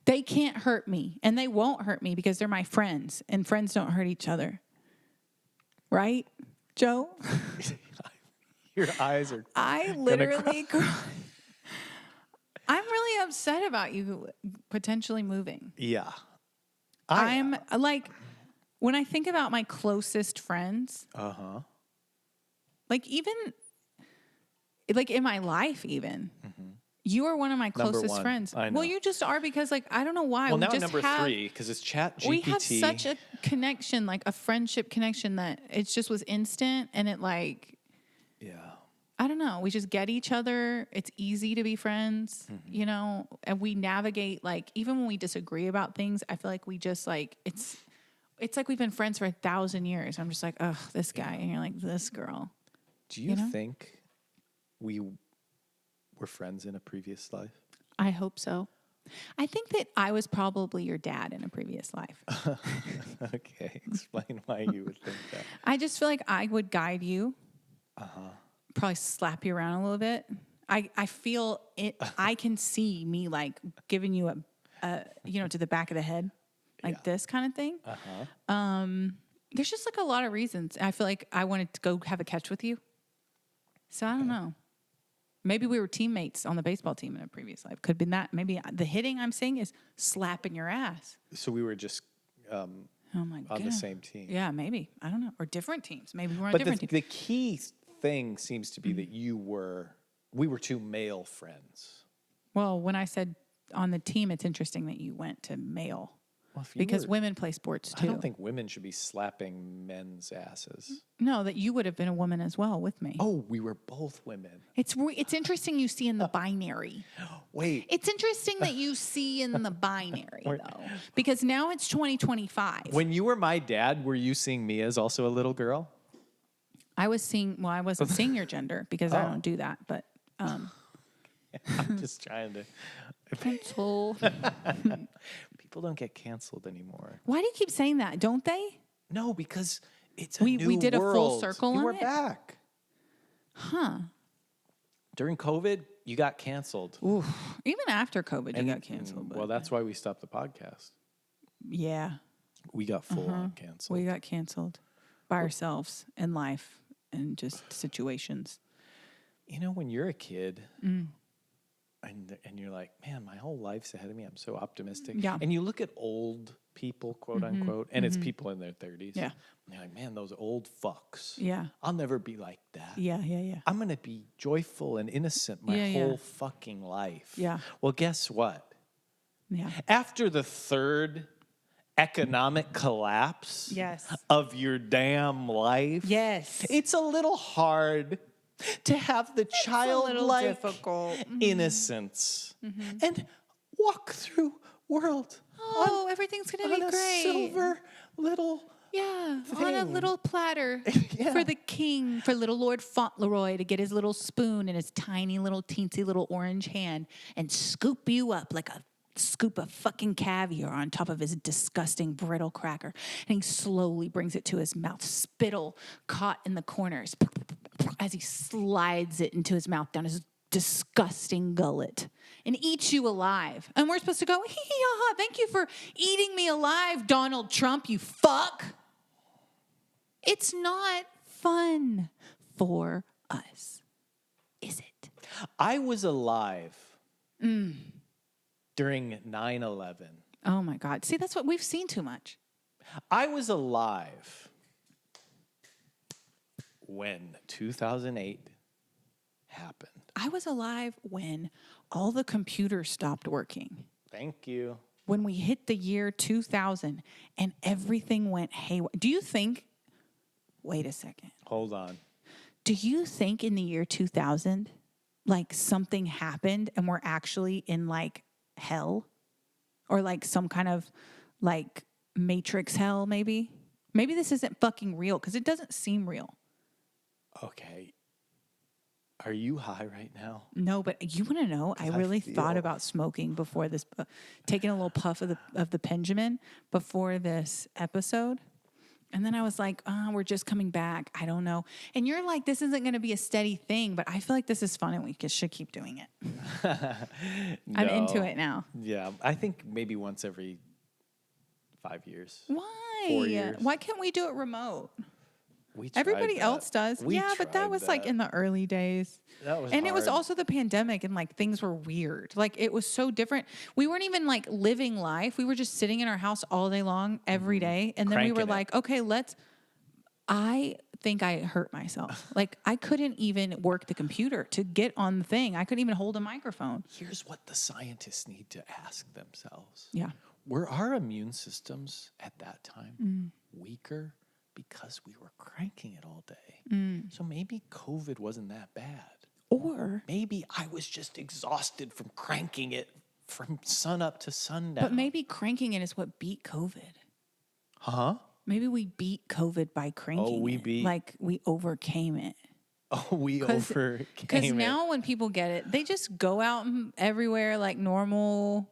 They can't hurt me. And they won't hurt me because they're my friends. And friends don't hurt each other. Right? Joe, Your eyes are. I literally cry. I'm really upset about you potentially moving. Yeah. I'm like, when I think about my closest friends, like even like in my life, even you are one of my closest one. friends. I know. Well, you just are because like I don't know why. Well, we now just number have, 3 because it's Chat GPT. We have such a connection, like a friendship connection that it just was instant, and it like Yeah. I don't know. We just get each other. It's easy to be friends, you know, and we navigate like even when we disagree about things. I feel like we just like it's like we've been friends for 1,000 years. I'm just like, ugh, this guy, and you're like this girl. Do you, You know? think we were friends in a previous life? I hope so. I think that I was probably your dad in a previous life. Okay, explain why you would think that. I just feel like I would guide you. Probably slap you around a little bit. I feel it. I can see me like giving you a you know, to the back of the head, like this kind of thing. There's just like a lot of reasons. I feel like I wanted to go have a catch with you. So I don't know. Maybe we were teammates on the baseball team in a previous life. Could have been that. Maybe the hitting I'm saying is slapping your ass. So we were just Oh my god. on the same team. Yeah, maybe. I don't know. Or different teams. Maybe we're on But different the teams. key thing seems to be that we were 2 male friends. Well, when I said on the team, it's interesting that you went to male. Well, if you Because were- women play sports too. I don't think women should be slapping men's asses. No, that you would have been a woman as well with me. Oh, we were both women. It's interesting you see in the binary. Wait, It's interesting that you see in the binary though, because now it's 2025. when you were my dad, were you seeing me as also a little girl? I was seeing. Well, I wasn't seeing your gender because I don't do that. But I'm just trying to. pencil. People don't get canceled anymore. Why do you keep saying that? Don't they? No, because it's a We new did a full world. circle You on were it? back. Huh? During COVID, you got canceled. Oof. Even after COVID, you got canceled. But Well, that's why we stopped the podcast. yeah, We got full on canceled. we got canceled by ourselves in life and just situations. You know, when you're a kid and you're like, man, my whole life's ahead of me. I'm so optimistic. Yeah. And you look at old people, quote unquote, and it's people in their 30s. Yeah. And you're like, man, those old fucks. Yeah. I'll never be like that. Yeah. Yeah. Yeah. I'm going to be joyful and innocent my Yeah, yeah. whole fucking life. Yeah. Well, guess what? Yeah. After the third economic collapse Yes. of your damn life, Yes. it's a little hard to have the little childlike difficult. innocence and walk through world Oh, everything's gonna on be a great. silver little. Yeah, on a thing. little platter Yeah. for the king, for little Lord Fauntleroy to get his little spoon in his tiny little teensy little orange hand and scoop you up like a scoop of fucking caviar on top of his disgusting brittle cracker. And he slowly brings it to his mouth, spittle caught in the corners as he slides it into his mouth down his disgusting gullet and eats you alive. And we're supposed to go, hee hee ha ha, thank you for eating me alive, Donald Trump, you fuck. It's not fun for us, is it? I was alive during 9/11. Oh my God. See, that's what we've seen too much. I was alive when 2008 happened. I was alive when all the computers stopped working. Thank you. When we hit the year 2000 and everything went haywire. Do you think, wait a second. Hold on. Do you think in the year 2000, like something happened and we're actually in like hell? Or like some kind of like Matrix hell, maybe? Maybe this isn't fucking real because it doesn't seem real. Okay. Are you high right now? No, but you want to know? I really thought feel- about smoking before this, taking a little puff of the Benjamin before this episode. And then I was like, we're just coming back. I don't know. And you're like, this isn't going to be a steady thing, but I feel like this is fun and we should keep doing it. I'm into No. it now. Yeah, I think maybe once every 5 years. Why? 4 years. Why can't we do it remote? We tried Everybody that. else does. We Yeah, but that tried was like that. in the early days. That was And it was hard. also the pandemic and like things were weird. Like it was so different. We weren't even like living life. We were just sitting in our house all day long, every day. And then we were Cranking it. like, okay, I think I hurt myself. Like I couldn't even work the computer to get on the thing. I couldn't even hold a microphone. Here's what the scientists need to ask themselves. Yeah. Were our immune systems at that time Mm. weaker because we were cranking it all day? Mm. So maybe COVID wasn't that bad. Or, Maybe I was just exhausted from cranking it from sun up to sundown. but maybe cranking it is what beat COVID. Huh? Maybe we beat COVID by cranking we it. beat- Like we overcame it. Oh, we overcame Because it. now when people get it, they just go out everywhere like normal.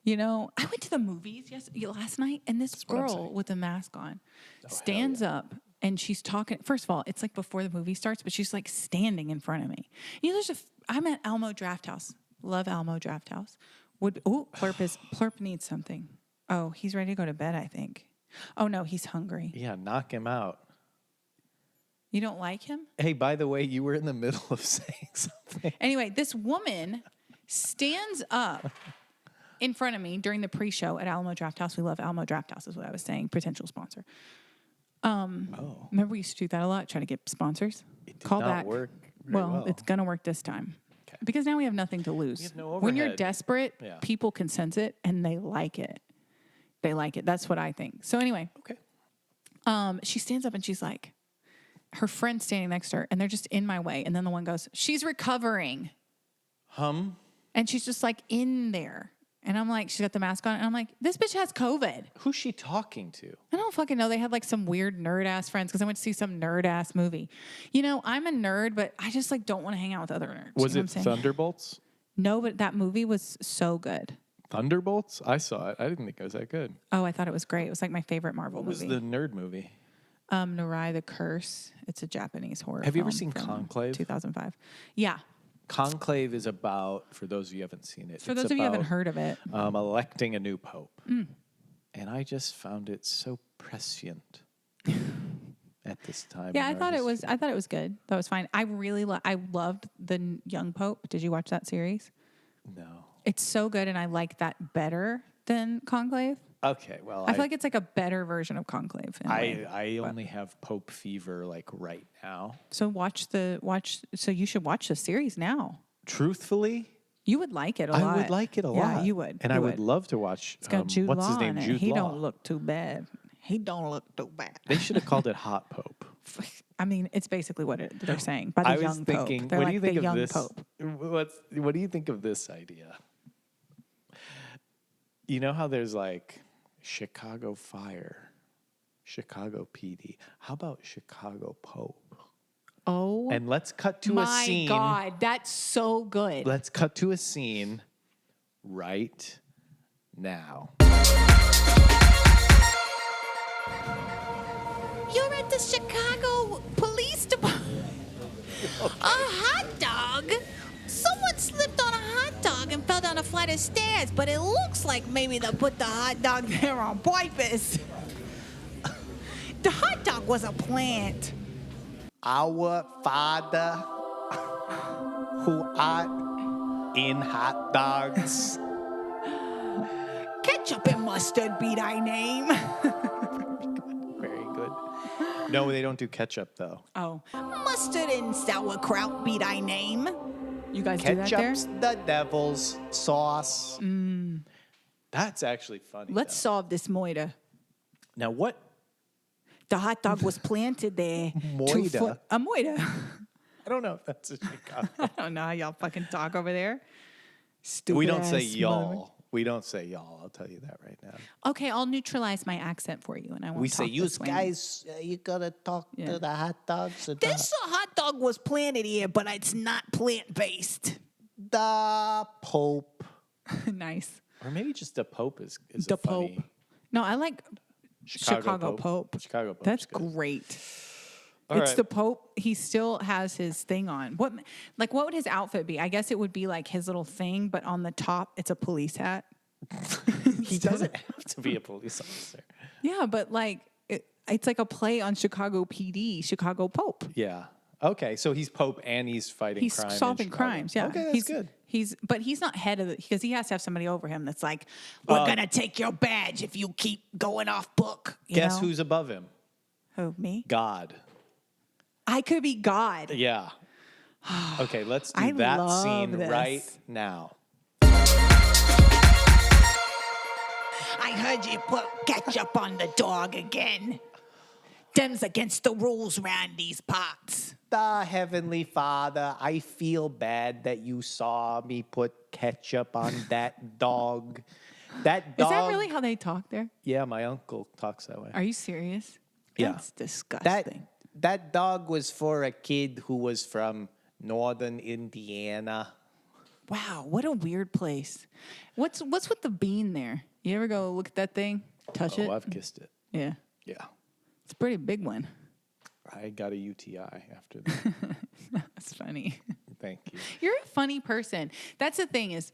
You know, I went to the movies last night, and this what I'm girl saying. with a mask on hell stands up and she's talking. First of all, it's like before the movie starts, but she's like standing in front of me. You know, I'm at Almo Draft House. Love Almo Draft House. Plurp needs something. Oh, he's ready to go to bed, I think. Oh no, he's hungry. Yeah, knock him out. You don't like him? Hey, by the way, you were in the middle of saying something. Anyway, this woman stands up in front of me during the pre-show at Alamo Draft House. We love Alamo Draft House, is what I was saying. Potential sponsor. Oh, Remember we used to do that a lot, try to get sponsors? it did Call not back. work very well. It's going to work this time. Okay. Because now we have nothing to lose. have no When you're overhead. desperate, Yeah. people can sense it and they like it. They like it. That's what I think. So anyway, Okay. she stands up and she's like, her friend's standing next to her and they're just in my way. And then the one goes, she's recovering. And she's just like in there. And I'm like, she's got the mask on. And I'm like, this bitch has COVID. Who's she talking to? I don't fucking know. They had like some weird nerd ass friends because I went to see some nerd ass movie. You know, I'm a nerd, but I just like don't want to hang out with other nerds. Was you know it what I'm saying? Thunderbolts? No, but that movie was so good. Thunderbolts? I saw it. I didn't think it was that good. Oh, I thought it was great. It was like my favorite Marvel What was movie. the nerd movie? Narai the Curse. It's a Japanese horror. Have you ever film seen from Conclave? 2005. Yeah. Conclave is about, for those of you who haven't seen it, For it's those of you who haven't about, heard of it, electing a new pope. And I just found it so prescient at this time. yeah, I in our thought it was. history. I thought it was good. That was fine. I really, I loved the Young Pope. Did you watch that series? No. It's so good, and I like that better than Conclave. Okay, well, I feel like it's like a better version of Conclave. In a way. I only have Pope fever like right now. So So you should watch the series now. Truthfully, You would like it a lot. I would like it a lot. Yeah, you would. And You I would love to watch. It's got Jude what's Law his name? in it. Jude He Law. don't look too bad. He don't look too bad. They should have called it Hot Pope. I mean, it's basically what they're saying by the I was young thinking, pope. They're what like do you think the of young this? pope. What do you think of this idea? You know how there's like Chicago Fire, Chicago PD. How about Chicago Pope? Oh, And let's cut to a my scene. God, that's so good. Let's cut to a scene right now. You're at the Chicago Police Department. A hot dog? Someone slipped on a hot dog and fell down a flight of stairs, but it looks like maybe they put the hot dog there on purpose. The hot dog was a plant. Our Father who art in hot dogs. Ketchup and mustard be thy name. Very good. No, they don't do ketchup though. Oh. Mustard and sauerkraut be thy name. You guys do that there? Ketchup's the devil's sauce. That's actually funny. Let's though. solve this moida. Now what? The hot dog was planted there. Moida? A moida. I don't know if that's a Chicago. I don't know how y'all fucking talk over there. Stupid We don't say ass y'all. We don't say y'all. I'll tell you that right now. motherfucker. Okay, I'll neutralize my accent for you, and I won't. We say, talk you this way. guys, you gotta talk Yeah. to the hot dogs. This hot dog was planted here, but it's not plant based. The Pope. Nice. Or maybe just the Pope is The a funny Pope. No, I like Chicago Pope. Chicago Pope. That's great. All It's right. the Pope. He still has his thing on. What would his outfit be? I guess it would be like his little thing, but on the top, it's a police hat. He doesn't have to be a police officer. Yeah, but like, it's like a play on Chicago PD, Chicago Pope. Yeah. Okay, so he's Pope and he's fighting He's crime in solving Chicago. crimes. Yeah. Okay, that's he's good. But he's not head of it because he has to have somebody over him that's like, we're going to take your badge if you keep going off book. You Guess know? who's above him? Who, me? God. I could be God. Yeah. Okay, let's do I that love scene this. right now. I heard you put ketchup on the dog again. Them's against the rules round these parts. The Heavenly Father, I feel bad that you saw me put ketchup on that dog. That dog. Is that really how they talk there? Yeah, my uncle talks that way. Are you serious? Yeah. That's disgusting. That dog was for a kid who was from northern Indiana. Wow, what a weird place. What's with the bean there? You ever go look at that thing? Touch it? Oh, I've kissed it. Yeah. Yeah. It's a pretty big one. I got a UTI after that. That's funny. Thank you. You're a funny person. That's the thing is,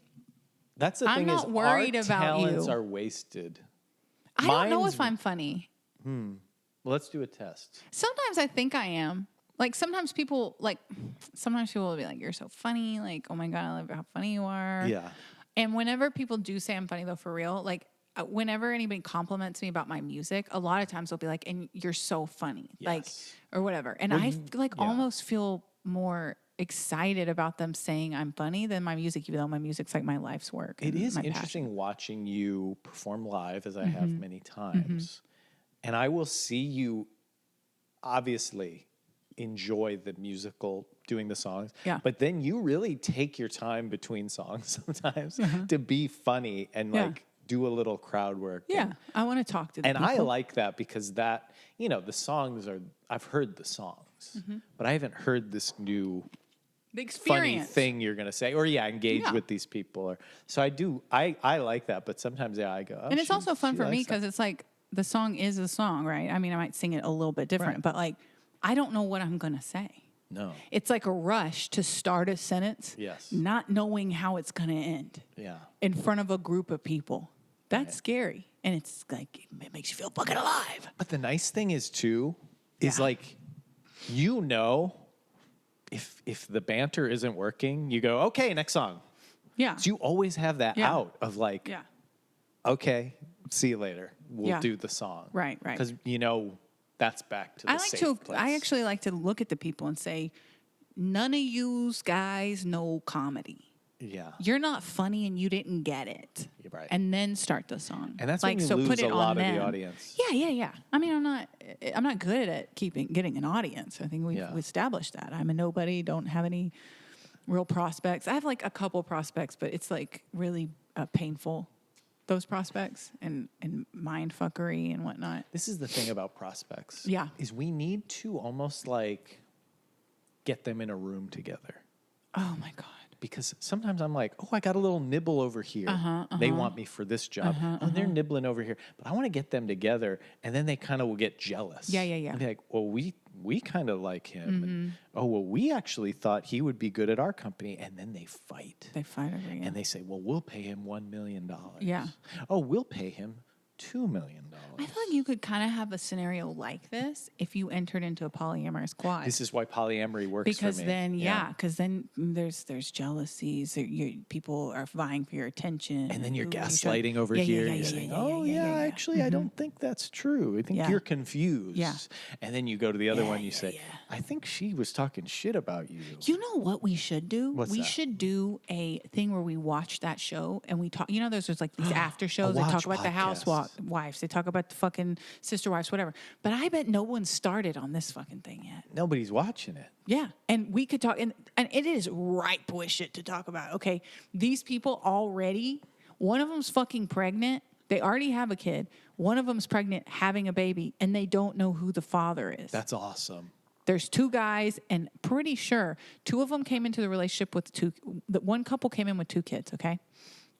That's the I'm thing not is worried our about talents you. are wasted. I don't know Mine's- if I'm funny. Well, let's do a test. Sometimes I think I am. Like sometimes people will be like, you're so funny. Like, oh my God, I love how funny you are. Yeah. And whenever people do say I'm funny though, for real, like whenever anybody compliments me about my music, a lot of times they'll be like, and you're so funny. Like, Yes. or whatever. And Well, I yeah. almost feel more excited about them saying I'm funny than my music, even though my music's like my life's work. It and is my interesting passion. watching you perform live, as I have Mm-hmm. many times. And I will see you obviously enjoy the musical, doing the songs. Yeah. But then you really take your time between songs sometimes to be funny and Yeah. like do a little crowd work. Yeah, I want to talk to the And people. I like that because that, the songs are, I've heard the songs, but I haven't heard this new the funny experience. thing you're going to say, or engage Yeah. with these people. Or so I like that, but sometimes, I go, oh, And it's she- also fun she for me likes that. because it's like the song is a song, right? I mean, I might sing it a little bit different, Right. but like, I don't know what I'm going to say. No. It's like a rush to start a sentence, Yes. not knowing how it's going to end Yeah. in front of a group of people. That's scary. And it's like, it makes you feel fucking alive. But the nice thing is too, is Yeah. like, if the banter isn't working, you go, okay, next song. Yeah. So you always have that Yeah. out of like, Yeah. okay, see you later. We'll Yeah. do the song. Right. Because that's back to the safe place. I actually like to look at the people and say, none of yous guys know comedy. Yeah. You're not funny and you didn't get it. You're right. And then start the song. And that's like, when you so lose put it a lot on of them. the audience. Yeah. I mean, I'm not good at getting an audience. I think we've Yeah. established that. I'm a nobody, don't have any real prospects. I have like a couple prospects, but it's like really painful, those prospects and mind fuckery and whatnot. This is the thing about prospects. Yeah. Is we need to almost like get them in a room together. Oh my God. Because sometimes I'm like, oh, I got a little nibble over here. They want me for this job. Oh, they're nibbling over here. But I want to get them together, and then they kind of will get jealous. Yeah. And be like, well, we kind of like him. And, oh, well, we actually thought he would be good at our company. And then they fight. They fight over you. And they say, well, we'll pay him $1 million. Yeah. Oh, we'll pay him $2 million. I feel like you could kind of have a scenario like this if you entered into a polyamorous squad. This is why polyamory works Because for me. then, because then there's jealousies. People are vying for your attention. And then you're Ooh, gaslighting over here. You're saying, actually, I don't think that's true. I think Yeah. you're confused. Yeah. And then you go to the other one, you yeah, say, yeah. I think she was talking shit about you. You know what we should do? What's we that? should do a thing where we watch that show and we talk. there's like these after shows. They watch talk about the podcast. housewives. They talk about the fucking sister wives, whatever. But I bet no one started on this fucking thing yet. Nobody's watching it. Yeah. And we could talk, and it is ripe with shit to talk about. Okay. These people already, one of them's fucking pregnant. They already have a kid. One of them's pregnant, having a baby, and they don't know who the father is. That's awesome. There's two guys, and pretty sure two of them came into the relationship with one couple came in with 2 kids, okay?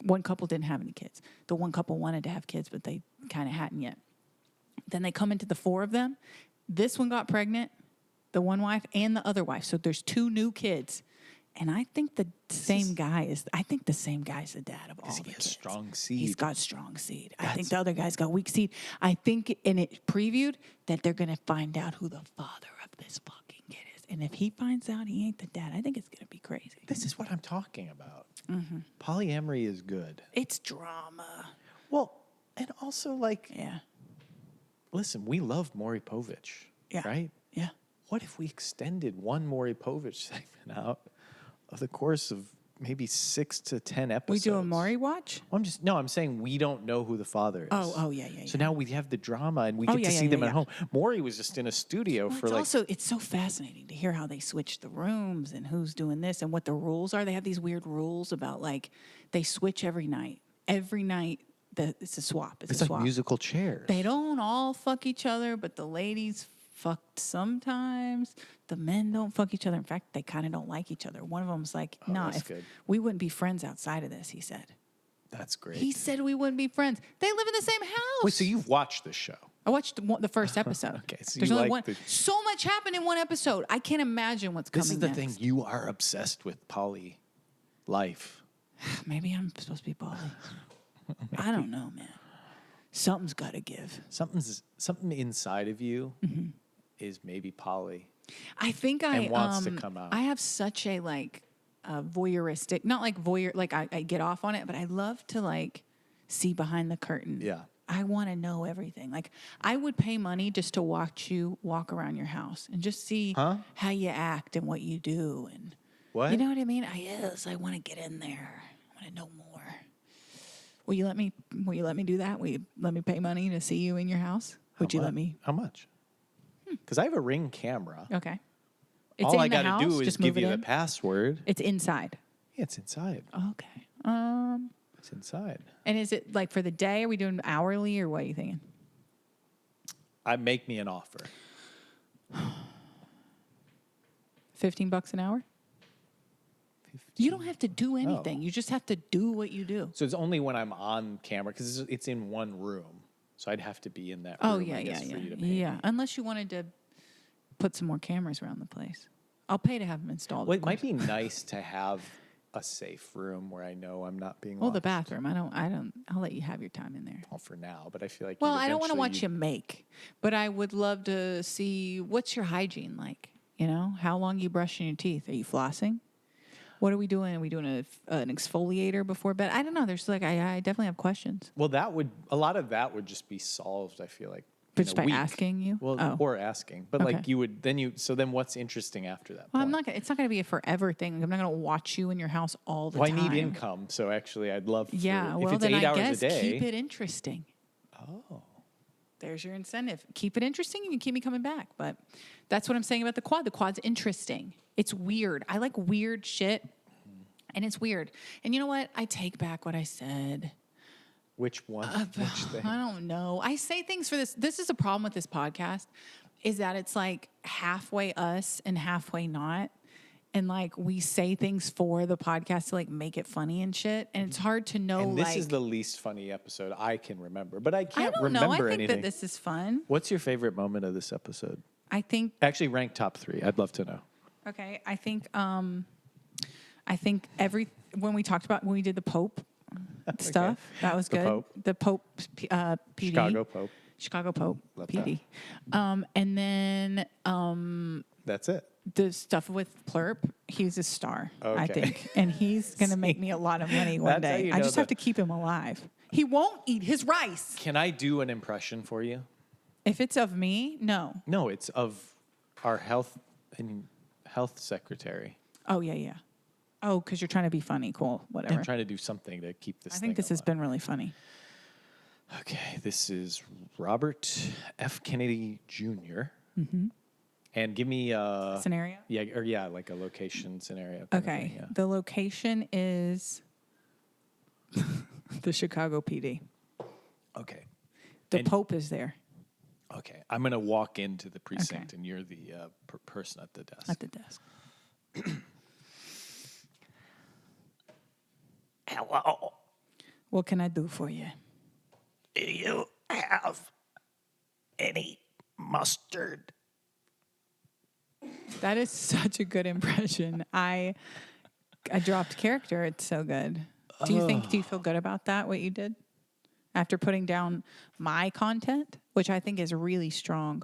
One couple didn't have any kids. The one couple wanted to have kids, but they kind of hadn't yet. Then they come into the 4 of them. This one got pregnant, the one wife and the other wife. So there's 2 new kids. And I think the same guy is the dad of all Does the he have kids. strong seed? He's got strong seed. I think That's- the other guy's got weak seed. I think, and it previewed that they're going to find out who the father of this fucking kid is. And if he finds out he ain't the dad, I think it's going to be crazy. This is what I'm talking about. Polyamory is good. It's drama. Well, and also like, Yeah. listen, we love Maury Povich, Yeah. right? Yeah. What if we extended one Maury Povich segment out of the course of maybe 6 to 10 We episodes? do a Maury watch? Well, I'm saying we don't know who the father is. Oh, yeah. So now we have the drama and we Oh, get yeah, to yeah, see them yeah, at home. Maury was just in a studio Well, for it's like also, it's so fascinating to hear how they switch the rooms and who's doing this and what the rules are. They have these weird rules about like they switch every night. Every night, it's a swap. It's it's a like swap. musical chairs. They don't all fuck each other, but the ladies fucked sometimes. The men don't fuck each other. In fact, they kind of don't like each other. One of them's like, "Nah, that's if good. we wouldn't be friends outside of this," he said. That's great. He said we wouldn't be friends. They live in the same house. Wait, so you've watched this show? I watched the first episode. Okay, so There's you only like one. the- So much happened in one episode. I can't imagine what's coming This is the next. thing. You are obsessed with poly life. Maybe I'm supposed to be poly. I don't know, man. Something's got to give. Something inside of you Mm-hmm. is maybe poly. I think I And wants to come out. I have such a like voyeuristic, not like voyeur, like I get off on it, but I love to like see behind the curtain. Yeah. I want to know everything. Like I would pay money just to watch you walk around your house and just see how you act and what you do and What? you know what I mean? I want to get in there. I want to know more. Will you let me do that? Will you let me pay money to see you in your house? Would you let me? How much? Because I have a Ring camera. Okay. It's All in I the got house. to do is Just give move you it the in? password. It's inside. Yeah, it's inside. Okay. It's inside. And is it like for the day? Are we doing hourly or what are you thinking? Make me an offer. $15 an hour? You don't have to do anything. You just have to do what you do. So it's only when I'm on camera because it's in one room. So I'd have to be in that Oh room, yeah, I yeah, guess, yeah. for you to pay Yeah. me. Unless you wanted to put some more cameras around the place. I'll pay to have them installed. Well, of it might course. be nice to have a safe room where I know I'm not being Well, the watched. bathroom. I'll let you have your time in there. Well, for now, but I feel like Well, you'd I don't want to eventually- watch you make, but I would love to see what's your hygiene like. You know, how long you brushing your teeth? Are you flossing? What are we doing? Are we doing an exfoliator before bed? I don't know. There's like I definitely have questions. Well, a lot of that would just be solved. I feel like in Just a by week. asking you? Well, Oh. or asking, but Okay. like so then what's interesting after that? Well, point? it's not gonna be a forever thing. I'm not gonna watch you in your house all the Well, I time. need income, so actually, I'd love. Yeah. if Well, it's then 8 I hours guess a day. keep it interesting. Oh. There's your incentive. Keep it interesting and you keep me coming back. But that's what I'm saying about the quad. The quad's interesting. It's weird. I like weird shit. And it's weird. And you know what? I take back what I said. Which one? Which thing? I don't know. I say things for this. This is a problem with this podcast is that it's like halfway us and halfway not. And like we say things for the podcast to like make it funny and shit. And it's hard to know And this like is the least funny episode I can remember, but I I can't don't know. remember I think anything. that this is fun. What's your favorite moment of this episode? I think Actually, rank top 3. I'd love to know. okay. I think when we did the Pope stuff, that was The good. Pope. The Pope PD. Chicago Pope. Chicago Pope Love PD. And then That's it. the stuff with Plurp, he's a star, I Okay. think. And he's going to make me a lot of money one That's how day. you I know just have that- to keep him alive. He won't eat his rice. Can I do an impression for you? If it's of me, no. No, it's of our health secretary. Oh, yeah, yeah. Oh, because you're trying to be funny. Cool. Whatever. I'm trying to do something to keep this. I think thing this has alive. been really funny. Okay, this is Robert F. Kennedy Jr. Mm-hmm. And give me Scenario? like a location scenario. kind of Okay. thing, yeah. The location is the Chicago PD. Okay. The And- Pope is there Okay. I'm gonna walk into the precinct, and you're the person at the desk. at the desk. Hello. What can I do for you? Do you have any mustard? That is such a good impression. I a dropped character. It's so good. Do you feel good about that, what you did? After putting down my content, which I think is really strong.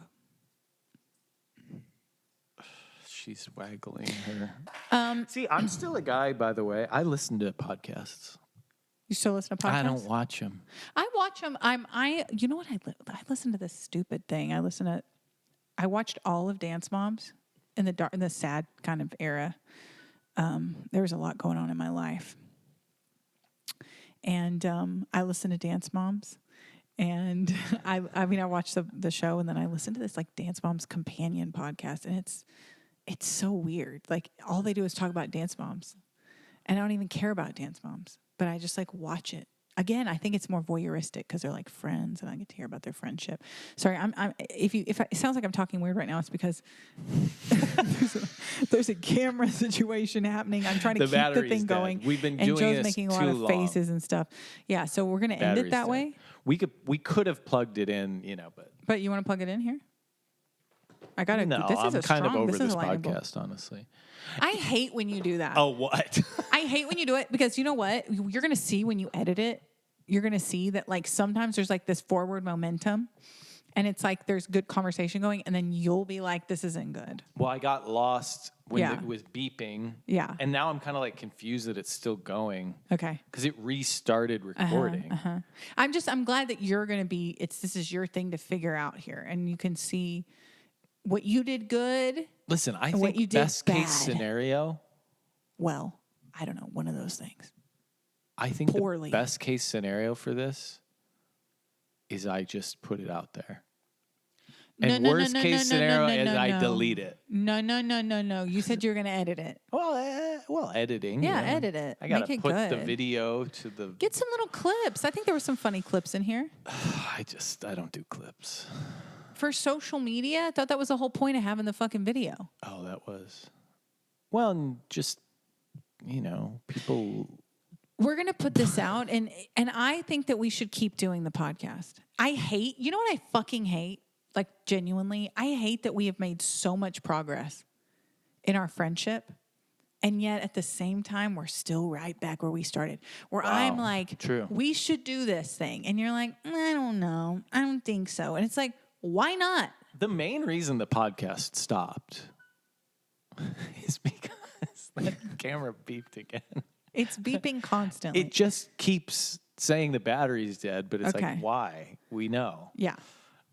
She's waggling her. See, I'm still a guy, by the way. I listen to podcasts. You still listen to podcasts? I don't watch them. I watch them. You know what? I listen to this stupid thing. I watched all of Dance Moms in the sad kind of era. There was a lot going on in my life. And I listen to Dance Moms. And I watched the show, and then I listened to this like Dance Moms companion podcast, and it's so weird. Like all they do is talk about Dance Moms, and I don't even care about Dance Moms, but I just like watch it. Again, I think it's more voyeuristic because they're like friends, and I get to hear about their friendship. Sorry, it sounds like I'm talking weird right now, it's because there's a camera situation happening. I'm trying to keep the thing going. We've been and doing Joe's this making a lot too of long. faces and stuff. Yeah, so we're gonna end it that way. We could have plugged it in, but But you want to plug it in here? I gotta. no, This is I'm a kind of strong- over this is this a lineable. podcast, honestly. I hate when you do that. Oh, what? I hate when you do it because you know what? You're going to see when you edit it, you're going to see that like sometimes there's like this forward momentum and it's like there's good conversation going and then you'll be like, this isn't good. Well, I got lost when Yeah. it was beeping. Yeah. And now I'm kind of like confused that it's still going Okay. because it restarted recording. I'm glad that you're going to be, this is your thing to figure out here and you can see what you did good. Listen, I what you think did best case bad. scenario, Well, I don't know, one of those things. I think Poorly. the best case scenario for this is I just put it out there. And worst case scenario is I delete it. No. You said you were going to edit it. Well, editing. Yeah, edit it. I gotta Make it put the good. video to the. Get some little clips. I think there were some funny clips in here. I don't do clips. For social media, I thought that was the whole point of having the fucking video. Oh, that was. Well, and just people. We're gonna put this out, and I think that we should keep doing the podcast. You know what I fucking hate? Like genuinely, I hate that we have made so much progress in our friendship, and yet at the same time, we're still right back where we started. Where I'm like, true. We should do this thing, and you're like, I don't know, I don't think so, and it's like, why not? The main reason the podcast stopped is because that camera beeped again. It's beeping constantly. It just keeps saying the battery's dead, but it's Okay. like, why? We know. Yeah.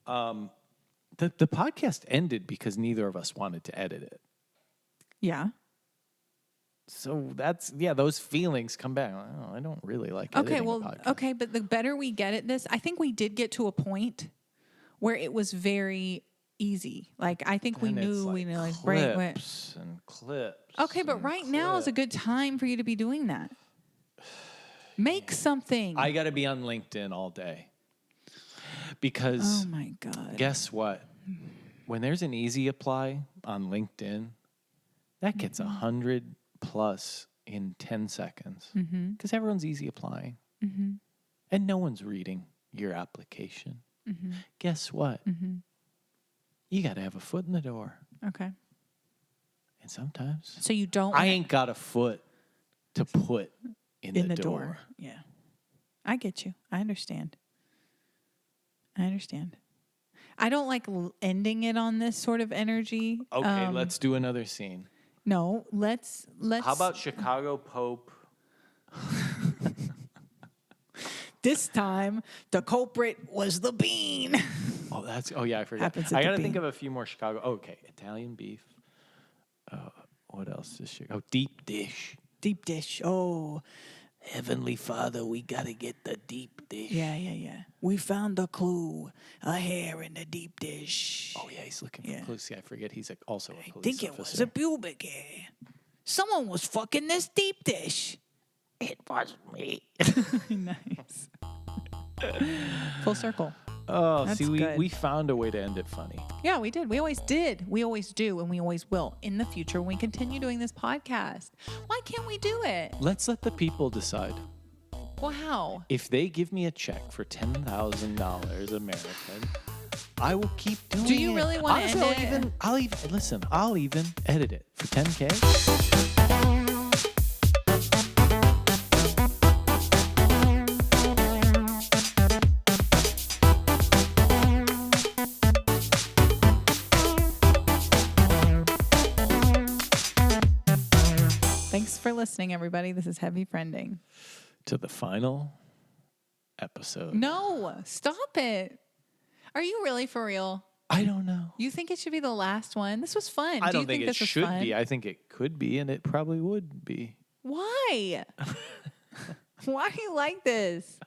The podcast ended because neither of us wanted to edit it. Yeah. So those feelings come back. Oh, I don't really like editing a podcast. Okay, but the better we get at this, I think we did get to a point where it was very easy. Like I think Then we it's knew like right. clips and clips. Okay, but and right now is a good time for you to be doing that. Make something. I got to be on LinkedIn all day because oh my God. guess what? When there's an easy apply on LinkedIn, that gets 100 plus in 10 seconds because everyone's easy applying and no one's reading your application. Guess what? You got to have a foot in the door. Okay. And sometimes So you don't I ain't got a foot to put in the door. Yeah. I get you. I understand. I don't like ending it on this sort of energy. Okay, let's do another scene. No, let's How about Chicago Pope? this time the culprit was the bean. Oh yeah, I forgot. Happens at I the got to think bean. of a few more Chicago. Okay, Italian beef. What else is Chicago? Oh, deep dish. Deep dish. Oh, Heavenly Father, we got to get the deep dish. yeah. We found a clue. A hair in the deep dish. Oh yeah, he's looking for Yeah. clues. See, I forget he's also a I police think it officer. was a pubic hair. Someone was fucking this deep dish. It was me. Nice. Full circle. Oh, That's see, good. we found a way to end it funny. Yeah, we did. We always did. We always do, and we always will in the future when we continue doing this podcast. Why can't we do it? Let's let the people decide. Well, how? If they give me a check for $10,000 American, I will keep doing it. Do you really wanna Honestly, end it? I'll even edit it for $10K. Thanks for listening, everybody. This is Heavy Friending. To the final episode. No, stop it. Are you really for real? I don't know. You think it should be the last one? This was fun. I Do you don't think it this was should fun? be. I think it could be, and it probably would be. Why? Why do you like this?